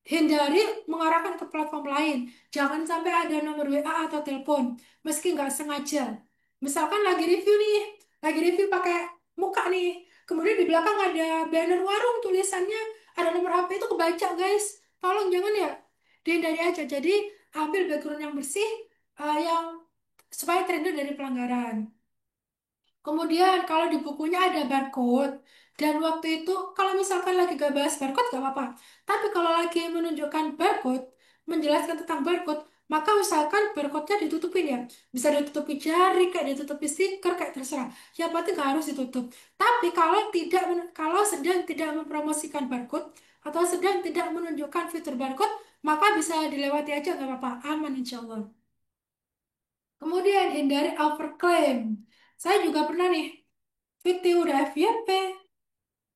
hindari mengarahkan ke platform lain. Jangan sampai ada nomor WA atau telepon, meski nggak sengaja. Misalkan lagi review pakai muka nih. Kemudian di belakang ada banner warung tulisannya, ada nomor HP itu kebaca guys. Tolong jangan ya, dihindari aja. Jadi ambil background yang bersih, yang supaya terhindar dari pelanggaran. Kemudian kalau di bukunya ada barcode dan waktu itu kalau misalkan lagi gak bahas barcode gak apa-apa. Tapi kalau lagi menunjukkan barcode, menjelaskan tentang barcode, maka usahakan barcode-nya ditutupin ya. Bisa ditutupi jari, kayak ditutupi stiker, kayak terserah. Yang penting gak harus ditutup. Tapi kalau sedang tidak mempromosikan barcode atau sedang tidak menunjukkan fitur barcode, maka bisa dilewati aja gak apa-apa. Aman insya Allah. Kemudian hindari overclaim. Saya juga pernah nih Fiti udah FYP,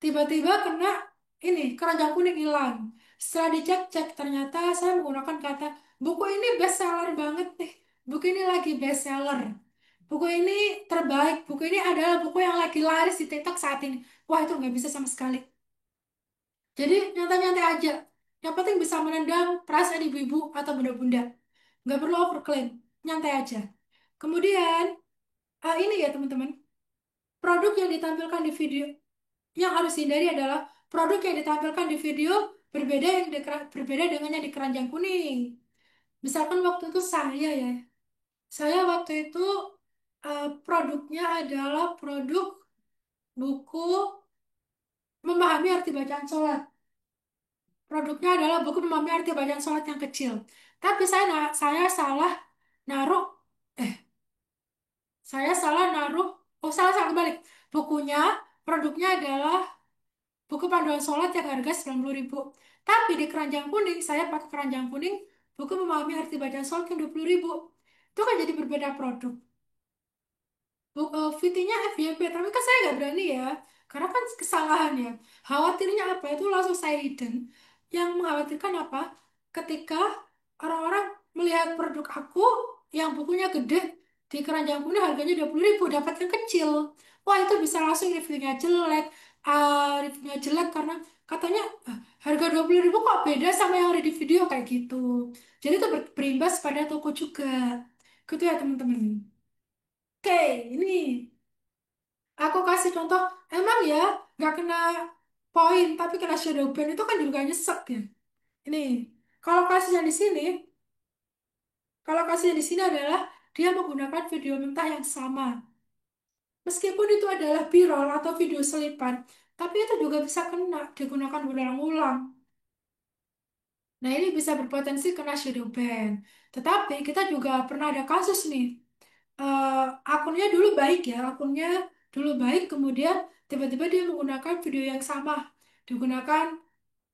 tiba-tiba kena ini keranjang kuning hilang. Setelah dicek-cek ternyata saya menggunakan kata buku ini best seller banget nih. Buku ini lagi best seller. Buku ini terbaik. Buku ini adalah buku yang lagi laris di TikTok saat ini. Wah itu nggak bisa sama sekali. Jadi nyantai-nyantai aja. Yang penting bisa menendang perasaan ibu-ibu atau bunda-bunda. Nggak perlu overclaim. Nyantai aja. Kemudian ini ya teman-teman. Produk yang ditampilkan di video yang harus dihindari adalah produk yang ditampilkan di video berbeda dengan yang di keranjang kuning. Misalkan waktu itu saya waktu itu produknya adalah produk buku memahami arti bacaan sholat. Produknya adalah buku memahami arti bacaan sholat yang kecil. Tapi saya salah naruh, eh, saya salah naruh, oh salah salah kebalik. Bukunya, produknya adalah buku panduan sholat yang harga 90.000. Tapi di keranjang kuning, saya pakai keranjang kuning, buku memahami arti bacaan sholat yang 20.000. Itu kan jadi berbeda produk. VT-nya FYP, tapi kan saya nggak berani ya, karena kan kesalahan ya. Khawatirnya apa? Itu langsung saya hidden. Yang mengkhawatirkan apa? Ketika orang-orang melihat produk aku yang bukunya gede di keranjang kuning harganya 20.000, dapat yang kecil. Wah itu bisa langsung reviewnya jelek karena katanya harga 20.000 kok beda sama yang ada di video kayak gitu. Jadi itu berimbas pada toko juga. Gitu ya teman-teman. Oke, ini aku kasih contoh, emang ya nggak kena poin, tapi kena shadow ban itu kan juga nyesek ya. Ini, kalau kasusnya di sini, kalau kasusnya di sini adalah dia menggunakan video mentah yang sama. Meskipun itu adalah B-roll atau video selipan, tapi itu juga bisa kena digunakan berulang-ulang. Nah, ini bisa berpotensi kena shadow ban. Tetapi kita juga pernah ada kasus nih. eh, Akunnya dulu baik ya, akunnya dulu baik, kemudian tiba-tiba dia menggunakan video yang sama, digunakan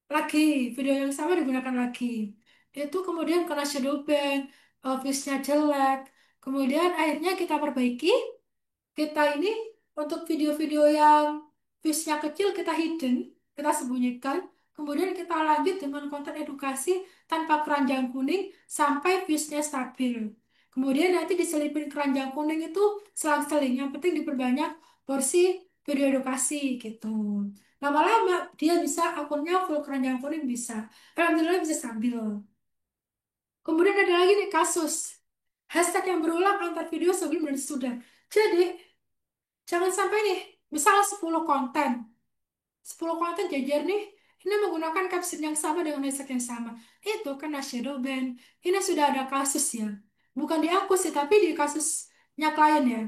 lagi, video yang sama digunakan lagi. Itu kemudian kena shadow ban, views-nya jelek, kemudian akhirnya kita perbaiki, kita ini untuk video-video yang views-nya kecil kita hidden, kita sembunyikan, kemudian kita lanjut dengan konten edukasi tanpa keranjang kuning sampai views-nya stabil. Kemudian nanti diselipin keranjang kuning itu selang-seling, yang penting diperbanyak porsi video edukasi gitu. Lama-lama dia bisa akunnya full keranjang kuning bisa. Alhamdulillah bisa stabil. Kemudian ada lagi nih kasus hashtag yang berulang antar video sebelum dan sesudah. Jadi jangan sampai nih, misal 10 konten jajar nih, ini menggunakan caption yang sama dengan hashtag yang sama. Itu kena shadow ban. Ini sudah ada kasus ya. Bukan di aku sih, tapi di kasusnya klien ya.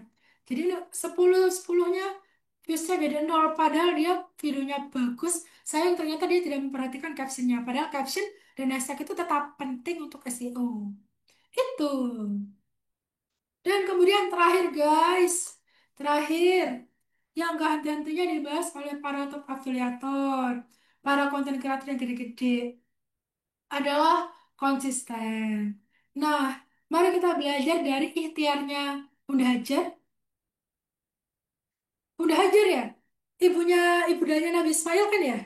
Jadi ini 10-10-nya viewsnya jadi nol, padahal dia videonya bagus. Sayang ternyata dia tidak memperhatikan captionnya. Padahal caption dan hashtag itu tetap penting untuk SEO. Itu. Dan kemudian terakhir guys, terakhir yang gak henti-hentinya dibahas oleh para top afiliator, para konten kreator yang gede-gede adalah konsisten. Nah, mari kita belajar dari ikhtiarnya Bunda Hajar. Bunda Hajar ya, ibu dari Nabi Ismail kan ya?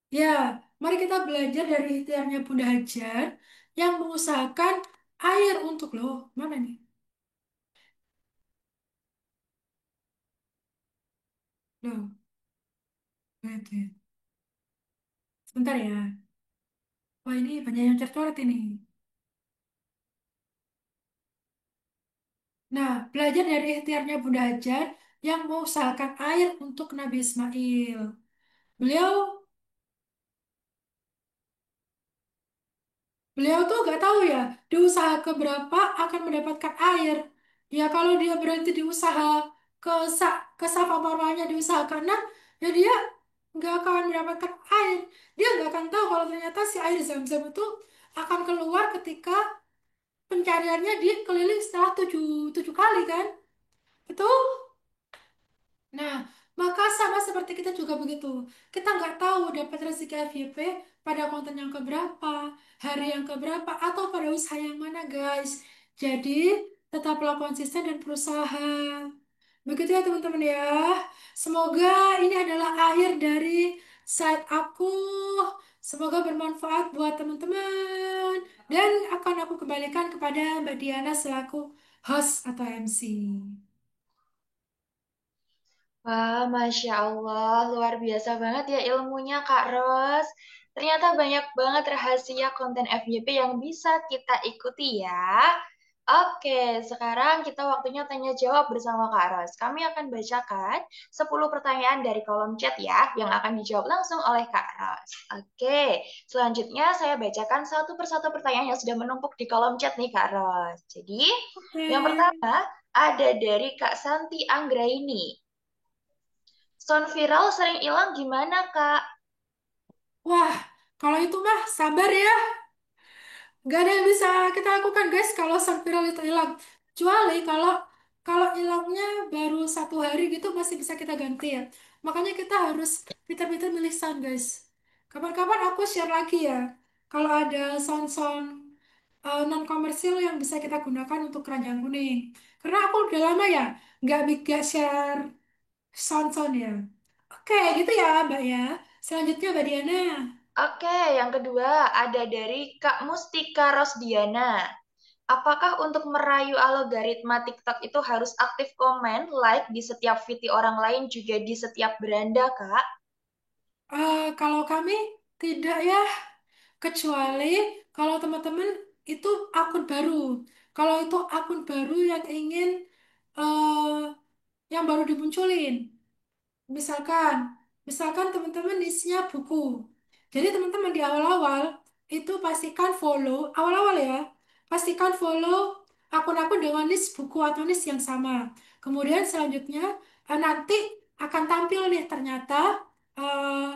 Ya, mari kita belajar dari ikhtiarnya Bunda Hajar yang mengusahakan air untuk loh, mana nih? Loh, wait, wait. Sebentar ya. Wah ini banyak yang tercoret ini. Nah, belajar dari ikhtiarnya Bunda Hajar yang mengusahakan air untuk Nabi Ismail. Beliau beliau tuh gak tahu ya, di usaha keberapa akan mendapatkan air. Ya kalau dia berhenti di usaha ke ke Safa Marwahnya di usaha keenam, ya dia nggak akan mendapatkan air. Dia nggak akan tahu kalau ternyata si air Zam-Zam itu akan keluar ketika pencariannya dia keliling setelah tujuh kali kan. Betul? Nah, maka sama seperti kita juga begitu. Kita nggak tahu dapat rezeki FYP pada konten yang keberapa, hari yang keberapa, atau pada usaha yang mana, guys. Jadi, tetaplah konsisten dan berusaha. Begitu ya, teman-teman ya. Semoga ini adalah akhir dari site aku. Semoga bermanfaat buat teman-teman. Dan akan aku kembalikan kepada Mbak Diana selaku host atau MC. Wah, Masya Allah, luar biasa banget ya ilmunya Kak Ros. Ternyata banyak banget rahasia konten FYP yang bisa kita ikuti ya. Oke, sekarang kita waktunya tanya jawab bersama Kak Ros. Kami akan bacakan 10 pertanyaan dari kolom chat ya, yang akan dijawab langsung oleh Kak Ros. Oke, selanjutnya saya bacakan satu persatu pertanyaan yang sudah menumpuk di kolom chat nih Kak Ros. Jadi, Oke. yang pertama ada dari Kak Santi Anggraini. Sound viral sering hilang gimana Kak? Wah, kalau itu mah sabar ya. Gak ada yang bisa kita lakukan guys kalau sound viral itu hilang. Kecuali kalau kalau hilangnya baru 1 hari gitu masih bisa kita ganti ya. Makanya kita harus pintar-pintar milih sound guys. Kapan-kapan aku share lagi ya. Kalau ada sound-sound non komersil yang bisa kita gunakan untuk keranjang kuning. Karena aku udah lama ya nggak share sound-sound ya. Oke, gitu ya Mbak ya. Selanjutnya Mbak Diana. Oke, yang kedua ada dari Kak Mustika Rosdiana. Apakah untuk merayu algoritma TikTok itu harus aktif komen, like di setiap video orang lain juga di setiap beranda, Kak? Kalau kami tidak ya, kecuali kalau teman-teman itu akun baru. Kalau itu akun baru yang ingin eh, yang baru dimunculin. Misalkan, misalkan teman-teman isinya buku. Jadi teman-teman di awal-awal itu pastikan follow, awal-awal ya, pastikan follow akun-akun dengan list buku atau list yang sama. Kemudian selanjutnya nanti akan tampil nih ternyata eh,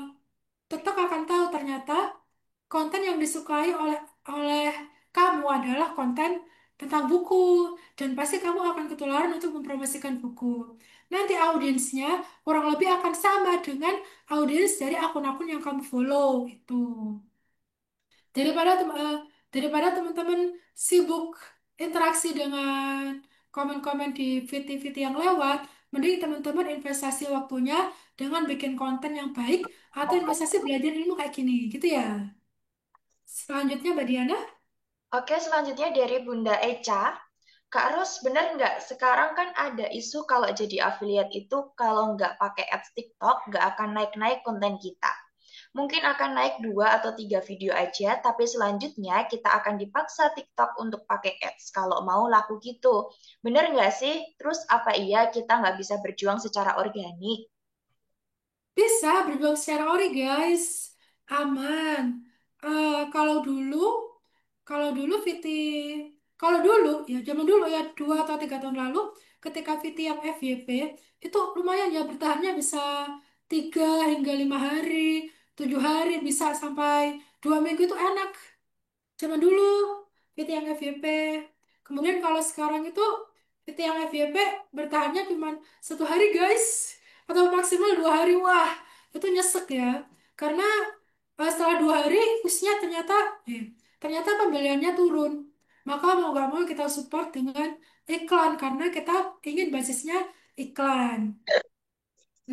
TikTok akan tahu ternyata konten yang disukai oleh oleh kamu adalah konten tentang buku dan pasti kamu akan ketularan untuk mempromosikan buku. Nanti audiensnya kurang lebih akan sama dengan audiens dari akun-akun yang kamu follow itu. Daripada daripada teman-teman sibuk interaksi dengan komen-komen di feed yang lewat, mending teman-teman investasi waktunya dengan bikin konten yang baik atau investasi belajar ilmu kayak gini, gitu ya. Selanjutnya Mbak Diana. Oke, selanjutnya dari Bunda Eca. Kak Ros, bener nggak? Sekarang kan ada isu kalau jadi affiliate itu kalau nggak pakai ads TikTok, nggak akan naik-naik konten kita. Mungkin akan naik 2 atau 3 video aja, tapi selanjutnya kita akan dipaksa TikTok untuk pakai ads kalau mau laku gitu. Bener nggak sih? Terus apa iya kita nggak bisa berjuang secara organik? Bisa berjuang secara ori guys, aman. Kalau dulu, kalau dulu VT, kalau dulu ya zaman dulu ya 2 atau 3 tahun lalu, ketika VT yang FYP itu lumayan ya bertahannya bisa 3 hingga 5 hari, 7 hari bisa sampai 2 minggu itu enak. Zaman dulu PT yang FYP. Kemudian kalau sekarang itu PT yang FYP bertahannya cuma 1 hari guys, atau maksimal 2 hari. Wah, itu nyesek ya. Karena setelah 2 hari usia ternyata pembeliannya turun. Maka mau gak mau kita support dengan iklan karena kita ingin basisnya iklan.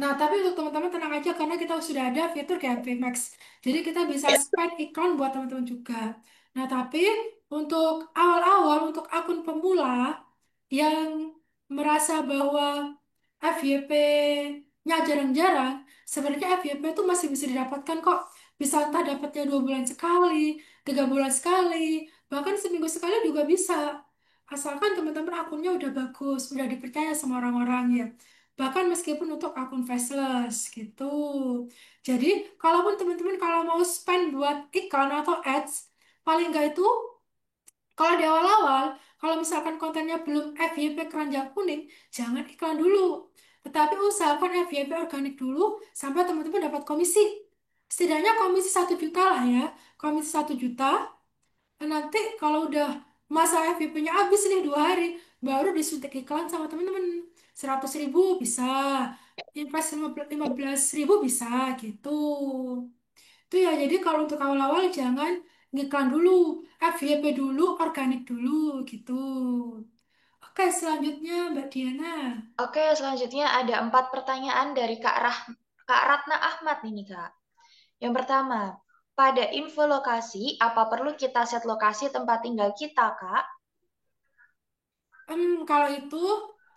Nah, tapi untuk teman-teman tenang aja karena kita sudah ada fitur campaign Max. Jadi kita bisa spend iklan buat teman-teman juga. Nah, tapi untuk awal-awal untuk akun pemula yang merasa bahwa FYP-nya jarang-jarang, sebenarnya FYP itu masih bisa didapatkan kok. Bisa entah dapatnya 2 bulan sekali, 3 bulan sekali, bahkan seminggu sekali juga bisa. Asalkan teman-teman akunnya udah bagus, udah dipercaya sama orang-orang ya. Bahkan meskipun untuk akun faceless gitu. Jadi, kalaupun teman-teman kalau mau spend buat iklan atau ads, paling nggak itu kalau di awal-awal, kalau misalkan kontennya belum FYP keranjang kuning, jangan iklan dulu. Tetapi usahakan FYP organik dulu sampai teman-teman dapat komisi. Setidaknya komisi 1 juta lah ya. Komisi 1 juta. Nanti kalau udah masa FYP-nya habis nih 2 hari, baru disuntik iklan sama teman-teman. 100 ribu bisa. Invest 15 ribu bisa gitu. Itu ya, jadi kalau untuk awal-awal jangan ngiklan dulu, FYP dulu, organik dulu gitu. Oke, selanjutnya Mbak Diana. Oke, selanjutnya ada 4 pertanyaan dari Kak Ratna Ahmad nih, Kak. Yang pertama, pada info lokasi, apa perlu kita set lokasi tempat tinggal kita, Kak? Kalau itu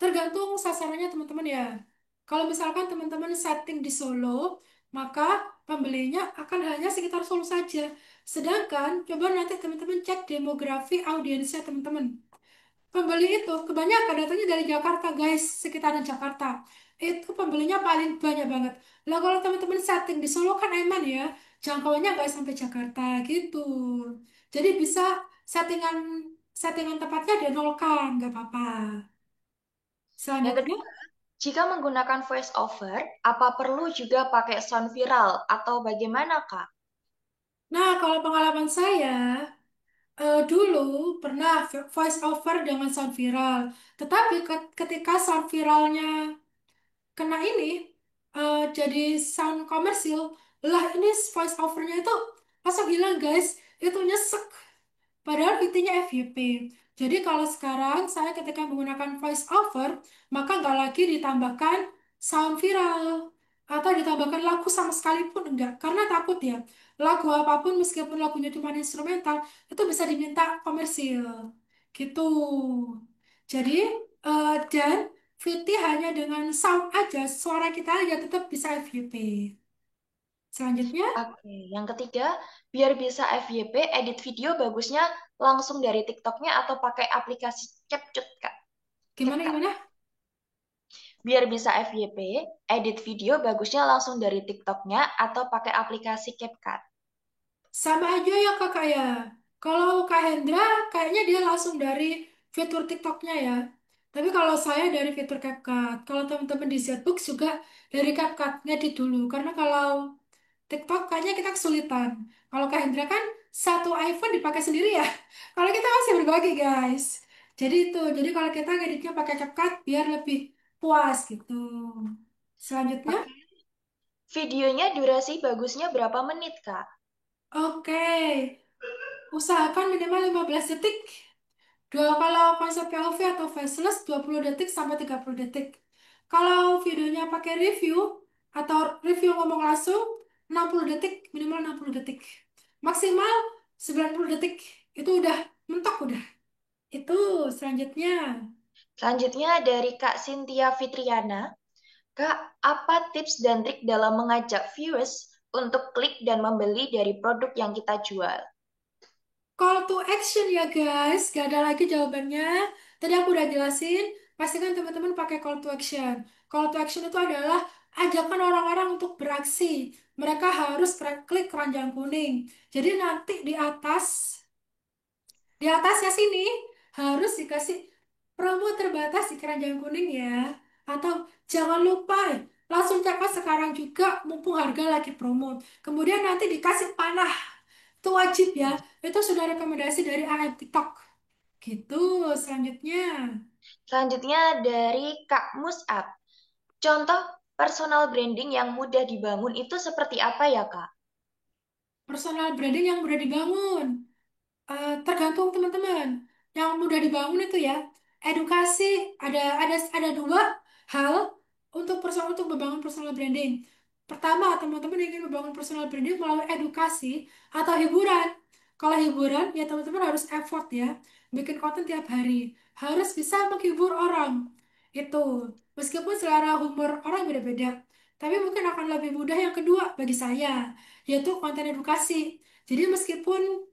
tergantung sasarannya teman-teman ya. Kalau misalkan teman-teman setting di Solo, maka pembelinya akan hanya sekitar Solo saja. Sedangkan coba nanti teman-teman cek demografi audiensnya teman-teman. pembeli itu kebanyakan datangnya dari Jakarta, guys, sekitaran Jakarta. Itu pembelinya paling banyak banget. Lah kalau teman-teman setting di Solo kan eman ya, jangkauannya nggak sampai Jakarta gitu. Jadi bisa settingan settingan tempatnya dinolkan, nggak apa-apa. Yang Selanjutnya, kedua, jika menggunakan voice over, apa perlu juga pakai sound viral atau bagaimana, Kak? nah kalau pengalaman saya, dulu pernah voice over dengan sound viral. Tetapi ketika sound viralnya kena ini, jadi sound komersil, lah ini voice overnya itu masuk hilang guys, itu nyesek. Padahal intinya FYP. Jadi kalau sekarang saya ketika menggunakan voice over, maka nggak lagi ditambahkan sound viral atau ditambahkan lagu sama sekalipun enggak. Karena takut ya, lagu apapun meskipun lagunya cuma instrumental, itu bisa diminta komersil. Gitu. Jadi, dan VT hanya dengan sound aja, suara kita aja tetap bisa FYP. Selanjutnya, Oke, yang ketiga, biar bisa FYP, edit video bagusnya langsung dari TikToknya atau pakai aplikasi CapCut, Kak? gimana CapCut. gimana? Biar bisa FYP, edit video bagusnya langsung dari TikToknya atau pakai aplikasi CapCut. Sama aja ya kakak ya. Kalau Kak Hendra kayaknya dia langsung dari fitur TikToknya ya. Tapi kalau saya dari fitur CapCut. Kalau teman-teman di Zbox juga dari CapCut ngedit dulu. Karena kalau TikTok kayaknya kita kesulitan. Kalau Kak Hendra kan satu iPhone dipakai sendiri ya. Kalau kita masih berbagi guys. Jadi itu. Jadi kalau kita ngeditnya pakai CapCut biar lebih puas gitu. Selanjutnya, Oke. Videonya durasi bagusnya berapa menit, Kak? oke. Usahakan minimal 15 detik. Dua kalau konsep POV atau faceless 20 detik sampai 30 detik. Kalau videonya pakai review atau review ngomong langsung 60 detik, minimal 60 detik. Maksimal 90 detik. Itu udah mentok udah. Itu selanjutnya. Selanjutnya dari Kak Cynthia Fitriana. Kak, apa tips dan trik dalam mengajak viewers untuk klik dan membeli dari produk yang kita jual? Call to action ya guys, gak ada lagi jawabannya. Tadi aku udah jelasin, pastikan teman-teman pakai call to action. Call to action itu adalah ajakan orang-orang untuk beraksi. Mereka harus klik keranjang kuning. Jadi nanti di atasnya sini harus dikasih promo terbatas di keranjang kuning ya. Atau jangan lupa langsung cekot sekarang juga mumpung harga lagi promo. Kemudian nanti dikasih panah. Itu wajib ya. Itu sudah rekomendasi dari AM TikTok. Gitu. Selanjutnya, Selanjutnya dari Kak Musab. Contoh personal branding yang mudah dibangun itu seperti apa ya, Kak? personal branding yang mudah dibangun. Tergantung teman-teman. Yang mudah dibangun itu ya, edukasi. Ada dua hal untuk membangun personal branding. Pertama, teman-teman ingin membangun personal branding melalui edukasi atau hiburan. Kalau hiburan, ya teman-teman harus effort ya, bikin konten tiap hari. Harus bisa menghibur orang. Itu, meskipun selera humor orang beda-beda. Tapi mungkin akan lebih mudah yang kedua bagi saya, yaitu konten edukasi. Jadi meskipun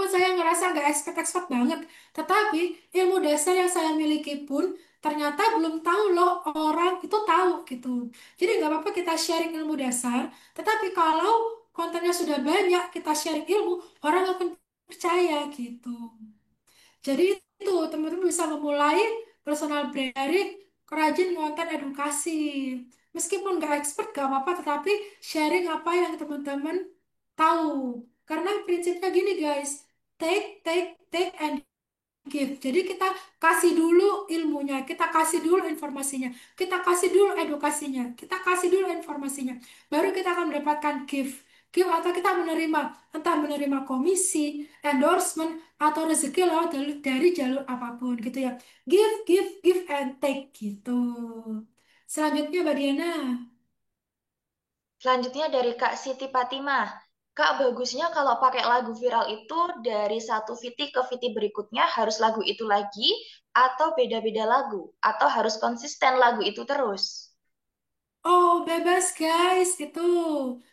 saya ngerasa nggak expert-expert banget, tetapi ilmu dasar yang saya miliki pun ternyata belum tahu loh orang itu tahu gitu. Jadi nggak apa-apa kita sharing ilmu dasar, tetapi kalau kontennya sudah banyak, kita sharing ilmu, orang akan percaya gitu. Jadi itu teman-teman bisa memulai personal brand dari kerajin konten edukasi. Meskipun nggak expert nggak apa-apa, tetapi sharing apa yang teman-teman tahu. Karena prinsipnya gini guys, take and give. Jadi kita kasih dulu ilmunya, kita kasih dulu informasinya, kita kasih dulu edukasinya, kita kasih dulu informasinya. Baru kita akan mendapatkan give. Give atau kita menerima, entah menerima komisi, endorsement, atau rezeki lewat dari jalur apapun gitu ya. Give and take gitu. Selanjutnya Mbak Diana. Selanjutnya dari Kak Siti Fatimah. Kak, bagusnya kalau pakai lagu viral itu dari satu VT ke VT berikutnya harus lagu itu lagi atau beda-beda lagu atau harus konsisten lagu itu terus. Oh, bebas guys, itu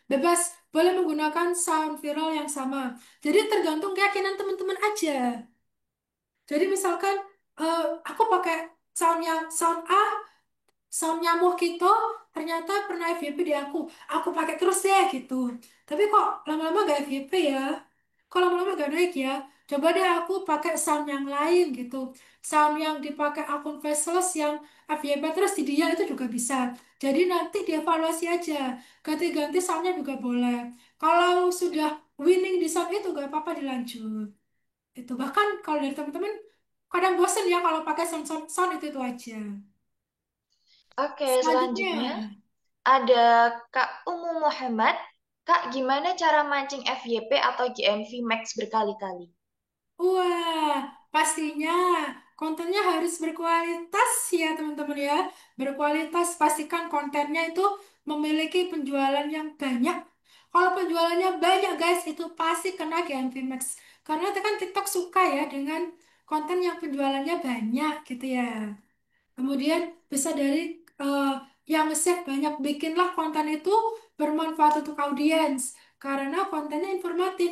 bebas boleh menggunakan sound viral yang sama. Jadi tergantung keyakinan teman-teman aja. Jadi misalkan aku pakai sound A, sound nyamuk gitu, ternyata pernah FYP di aku pakai terus deh gitu. Tapi kok lama-lama gak FYP ya? Kok lama-lama gak naik ya? Coba deh aku pakai sound yang lain gitu. Sound yang dipakai akun Faceless yang FYP terus di dia itu juga bisa. Jadi nanti dievaluasi aja. Ganti-ganti soundnya juga boleh. Kalau sudah winning di sound itu gak apa-apa dilanjut. Itu bahkan kalau dari teman-teman kadang bosen ya kalau pakai sound itu aja. Oke, Selanjutnya, selanjutnya ada Kak Umu Muhammad. Kak, gimana cara mancing FYP atau GMV Max berkali-kali? wah, pastinya kontennya harus berkualitas ya teman-teman ya. Berkualitas, pastikan kontennya itu memiliki penjualan yang banyak. Kalau penjualannya banyak guys, itu pasti kena GMV Max. Karena itu kan TikTok suka ya dengan konten yang penjualannya banyak gitu ya. Kemudian bisa dari yang nge-share banyak, bikinlah konten itu bermanfaat untuk audiens karena kontennya informatif,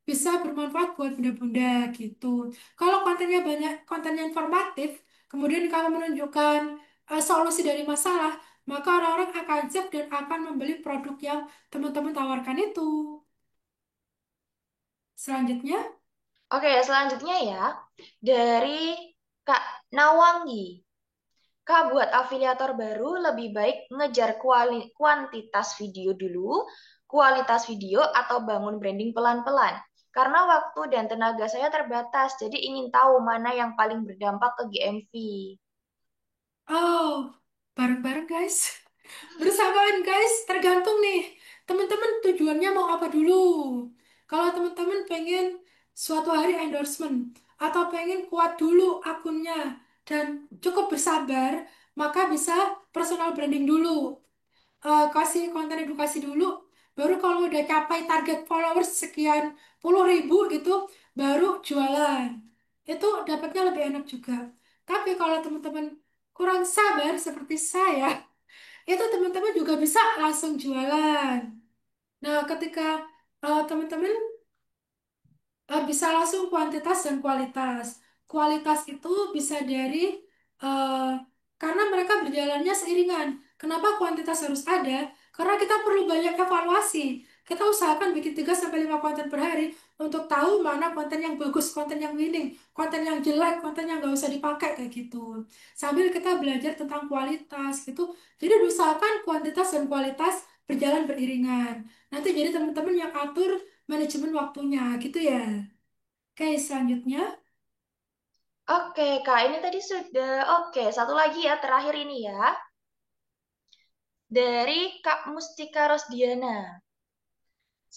bisa bermanfaat buat bunda-bunda gitu. Kalau kontennya banyak, kontennya informatif, kemudian kamu menunjukkan solusi dari masalah, maka orang-orang akan cek dan akan membeli produk yang teman-teman tawarkan itu. Selanjutnya, Oke, selanjutnya ya, dari Kak Nawangi. Kak, buat afiliator baru lebih baik ngejar kuantitas video dulu, kualitas video, atau bangun branding pelan-pelan. Karena waktu dan tenaga saya terbatas, jadi ingin tahu mana yang paling berdampak ke GMV. oh, bareng-bareng guys. Bersamaan guys, tergantung nih. Teman-teman tujuannya mau apa dulu? Kalau teman-teman pengen suatu hari endorsement atau pengen kuat dulu akunnya dan cukup bersabar, maka bisa personal branding dulu. Kasih konten edukasi dulu, baru kalau udah capai target followers sekian puluh ribu gitu, baru jualan. Itu dapatnya lebih enak juga. Tapi kalau teman-teman kurang sabar seperti saya, itu teman-teman juga bisa langsung jualan. Nah, ketika teman-teman bisa langsung kuantitas dan kualitas. Kualitas itu bisa dari eh, karena mereka berjalannya seiringan. Kenapa kuantitas harus ada? Karena kita perlu banyak evaluasi. Kita usahakan bikin 3 sampai 5 konten per hari untuk tahu mana konten yang bagus, konten yang winning, konten yang jelek, konten yang nggak usah dipakai kayak gitu. Sambil kita belajar tentang kualitas gitu. Jadi usahakan kuantitas dan kualitas berjalan beriringan. Nanti jadi teman-teman yang atur manajemen waktunya gitu ya. Oke, selanjutnya. Oke, Kak, ini tadi sudah. Oke, satu lagi ya, terakhir ini ya. Dari Kak Mustika Rosdiana.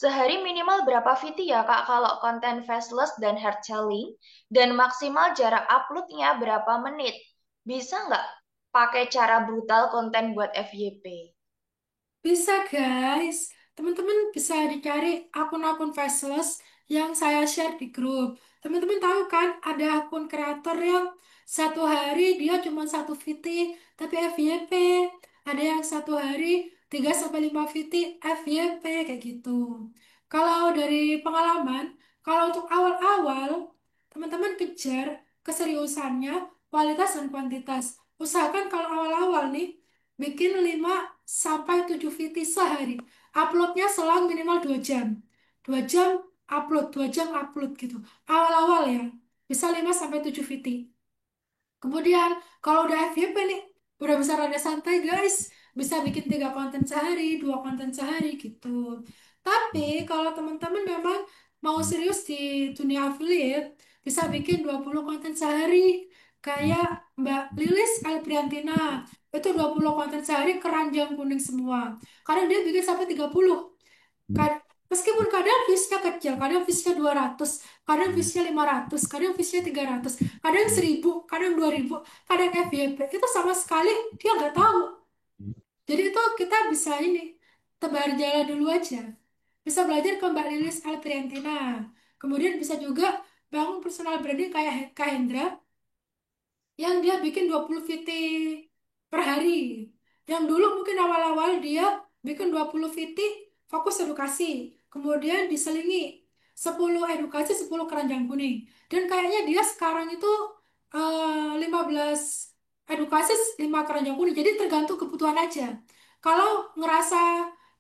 Sehari minimal berapa VT ya Kak kalau konten faceless dan hair selling? Dan maksimal jarak uploadnya berapa menit? Bisa nggak pakai cara brutal konten buat FYP? Bisa guys, teman-teman bisa dicari akun-akun faceless yang saya share di grup. Teman-teman tahu kan ada akun kreator yang satu hari dia cuma satu VT tapi FYP. Ada yang satu hari 3 sampai 5 VT FYP kayak gitu. Kalau dari pengalaman, kalau untuk awal-awal teman-teman kejar keseriusannya, kualitas dan kuantitas. Usahakan kalau awal-awal nih bikin 5 sampai 7 VT sehari. Uploadnya selang minimal 2 jam. 2 jam upload, 2 jam upload gitu. Awal-awal ya. Bisa 5 sampai 7 VT. Kemudian kalau udah FYP nih, udah bisa rada santai guys. Bisa bikin 3 konten sehari, 2 konten sehari gitu. Tapi kalau teman-teman memang mau serius di dunia affiliate, bisa bikin 20 konten sehari. Kayak Mbak Lilis Alpriantina. Itu 20 konten sehari keranjang kuning semua. Kadang dia bikin sampai 30. Kad- Meskipun kadang viewsnya kecil, kadang viewsnya 200, kadang viewsnya 500, kadang viewsnya 300, kadang 1000, kadang 2000, kadang FYP. Itu sama sekali dia nggak tahu. Jadi itu kita bisa ini, tebar jalan dulu aja. Bisa belajar ke Mbak Lilis Altriantina. Kemudian bisa juga bangun personal branding kayak Kak Hendra yang dia bikin 20 VT per hari. Yang dulu mungkin awal-awal dia bikin 20 VT fokus edukasi. Kemudian diselingi 10 edukasi, 10 keranjang kuning. Dan kayaknya dia sekarang itu 15 edukasi, 5 keranjang kuning. Jadi tergantung kebutuhan aja. Kalau ngerasa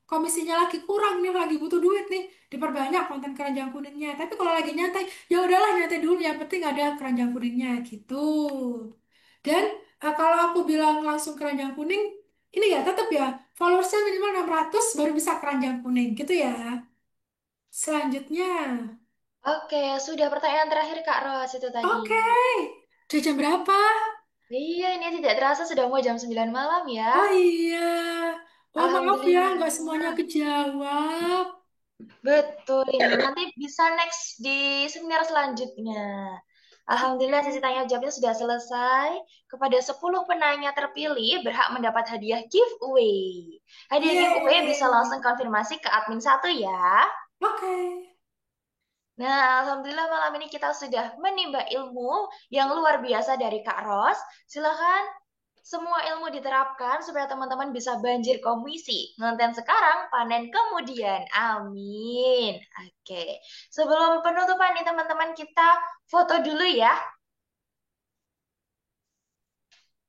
komisinya lagi kurang nih, lagi butuh duit nih, diperbanyak konten keranjang kuningnya. Tapi kalau lagi nyantai, ya udahlah nyantai dulu. Yang penting ada keranjang kuningnya gitu. Dan kalau aku bilang langsung keranjang kuning, ini ya tetap ya followersnya minimal 600 baru bisa keranjang kuning gitu ya. Selanjutnya, Oke, sudah pertanyaan terakhir Kak Ros itu tadi. oke, udah jam berapa? Iya, ini tidak terasa sudah mau jam 9 malam ya. Oh iya, oh maaf ya, nggak semuanya Alhamdulillah. kejawab. Betul ini. Nanti bisa next di seminar selanjutnya. Alhamdulillah sesi tanya jawabnya sudah selesai. Kepada 10 penanya terpilih berhak mendapat hadiah giveaway. Hadiah giveaway bisa Yeay, langsung konfirmasi ke admin satu ya. oke. Nah, Alhamdulillah malam ini kita sudah menimba ilmu yang luar biasa dari Kak Ros. Silakan semua ilmu diterapkan supaya teman-teman bisa banjir komisi. Ngonten sekarang, panen kemudian. Amin. Oke. Sebelum penutupan nih teman-teman kita foto dulu ya.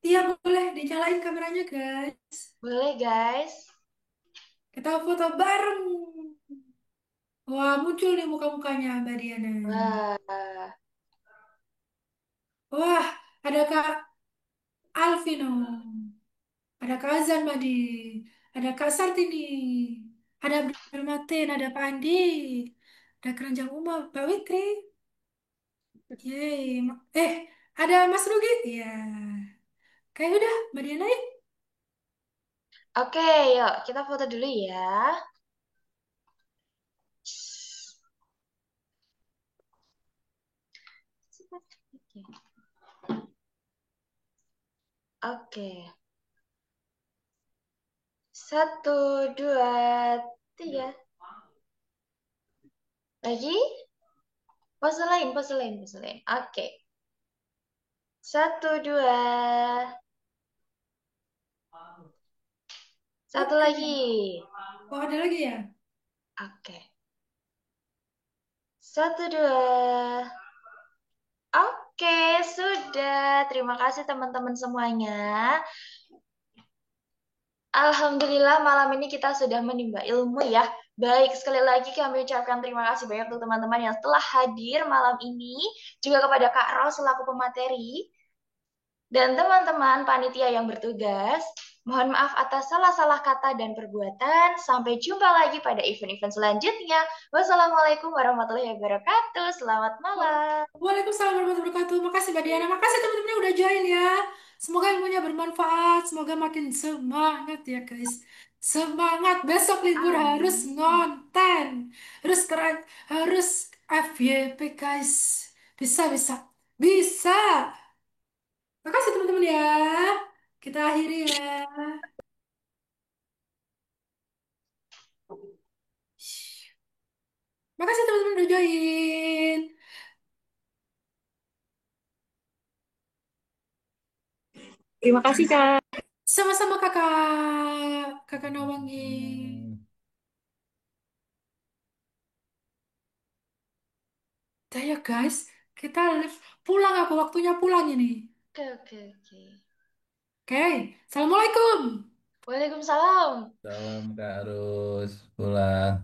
Iya boleh, dinyalain kameranya guys. Boleh guys? Kita foto bareng. Wah, muncul nih muka-mukanya Mbak Diana. Wah. Wah, ada Kak Alvino. Ada Kak Azan Madi, ada Kak Sartini, ada Abdul Matin, ada Pak Andi, ada Keranjang Uma, Pak Witri, yeay, ada Mas Rugi, iya, kayak udah, Mbak Diana yuk. Oke, yuk kita foto dulu ya. Oke. Satu, dua, tiga. Lagi? Pose lain, pose lain, pose lain. Oke. Satu, dua. Satu Oke, lagi. oh ada lagi ya? Oke. Satu, dua. Oke, sudah. Terima kasih teman-teman semuanya. Alhamdulillah malam ini kita sudah menimba ilmu ya. Baik, sekali lagi kami ucapkan terima kasih banyak untuk teman-teman yang telah hadir malam ini. Juga kepada Kak Ros selaku pemateri. Dan teman-teman panitia yang bertugas, mohon maaf atas salah-salah kata dan perbuatan. Sampai jumpa lagi pada event-event selanjutnya. Wassalamualaikum warahmatullahi wabarakatuh. Selamat Wa- malam. Waalaikumsalam warahmatullahi wabarakatuh. Makasih Mbak Diana, makasih teman-temannya udah join ya. Semoga ilmunya bermanfaat, semoga makin semangat ya guys. Semangat, besok libur harus Amin. ngonten. Harus FYP guys. Bisa, bisa. Bisa. Makasih teman-teman ya. Kita akhiri ya. Makasih teman-teman udah join. Terima kasih, Kak. Sama-sama kakak. Kakak Nawangi. Dah ya guys, kita live pulang aku waktunya pulang ini. Oke, oke, oke. Oke, Assalamualaikum. Waalaikumsalam. Salam Kak Arus pulang.